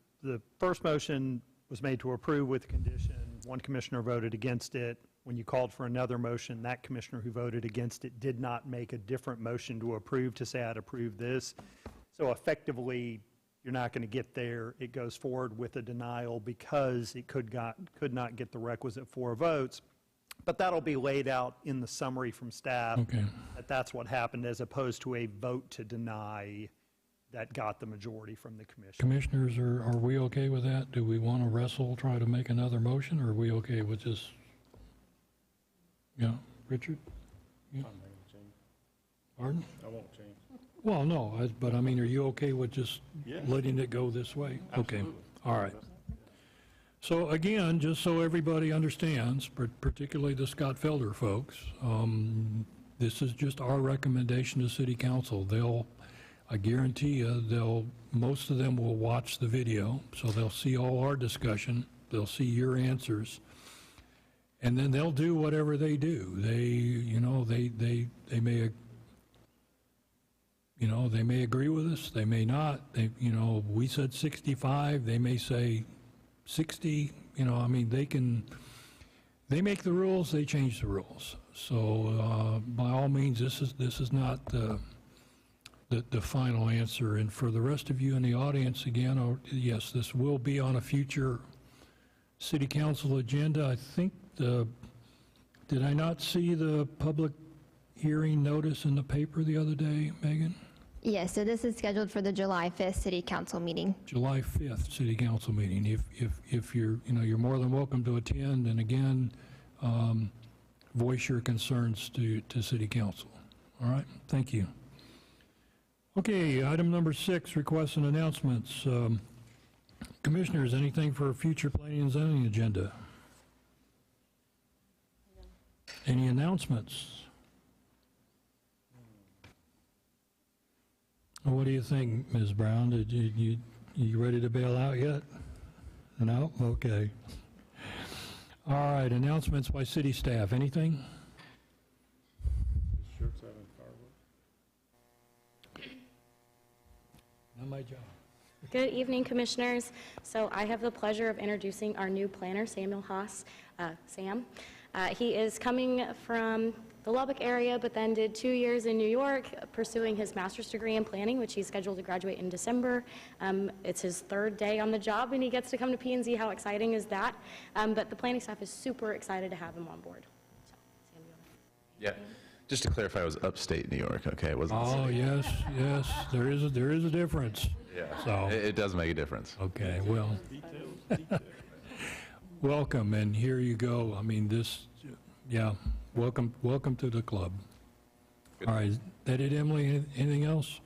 first motion was made to approve with condition. One commissioner voted against it. When you called for another motion, that commissioner who voted against it did not make a different motion to approve to say I'd approve this. So effectively, you're not going to get there. It goes forward with a denial because it could not get the requisite 4 votes. But that'll be laid out in the summary from staff. Okay. That's what happened, as opposed to a vote to deny that got the majority from the commission. Commissioners, are we okay with that? Do we want to wrestle, try to make another motion, or are we okay with just, yeah, Richard? Yeah. Pardon? I won't change. Well, no, but I mean, are you okay with just Yes. letting it go this way? Okay, Absolutely. all right. So again, just so everybody understands, particularly the Scott Felder folks, this is just our recommendation to City Council. I guarantee you, most of them will watch the video, so they'll see all our discussion, they'll see your answers, and then they'll do whatever they do. They may agree with us, they may not. We said 65, they may say 60. I mean, they make the rules, they change the rules. So by all means, this is not the final answer. And for the rest of you in the audience, again, yes, this will be on a future City Council agenda. I think did I not see the public hearing notice in the paper the other day, Megan? Yes, so this is scheduled for the July 5th City Council meeting. July 5th City Council meeting. If you're more than welcome to attend, and again, voice your concerns to City Council. All right, thank you. Okay, item number 6, requests and announcements. Commissioners, anything for a future planning and zoning agenda? Any announcements? What do you think, Ms. Brown? You ready to bail out yet? No? Okay. All right, announcements by city staff. Anything? Is Schertz having fireworks? Not my job. Good evening, Commissioners. So I have the pleasure of introducing our new planner, Samuel Haas. Sam. He is coming from the Lubbock area, but then did 2 years in New York pursuing his master's degree in planning, which he's scheduled to graduate in December. It's his 3rd day on the job, and he gets to come to P&Z. How exciting is that? But the planning staff is super excited to have him on board. So, Sam, you want to? Yeah, just to clarify, it was upstate New York, okay? It wasn't Oh, city. yes, there is a difference. Yeah, So- it does make a difference. Okay, well, welcome, and here you go. I mean, welcome to the club. Good. All right, is that it, Emily? Anything else?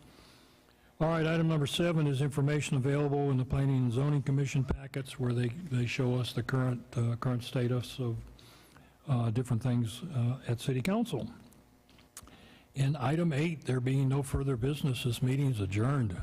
All right, item number 7 is information available in the Planning and Zoning Commission packets where they show us the current status of different things at City Council. In item 8, there being no further business, this meeting is adjourned.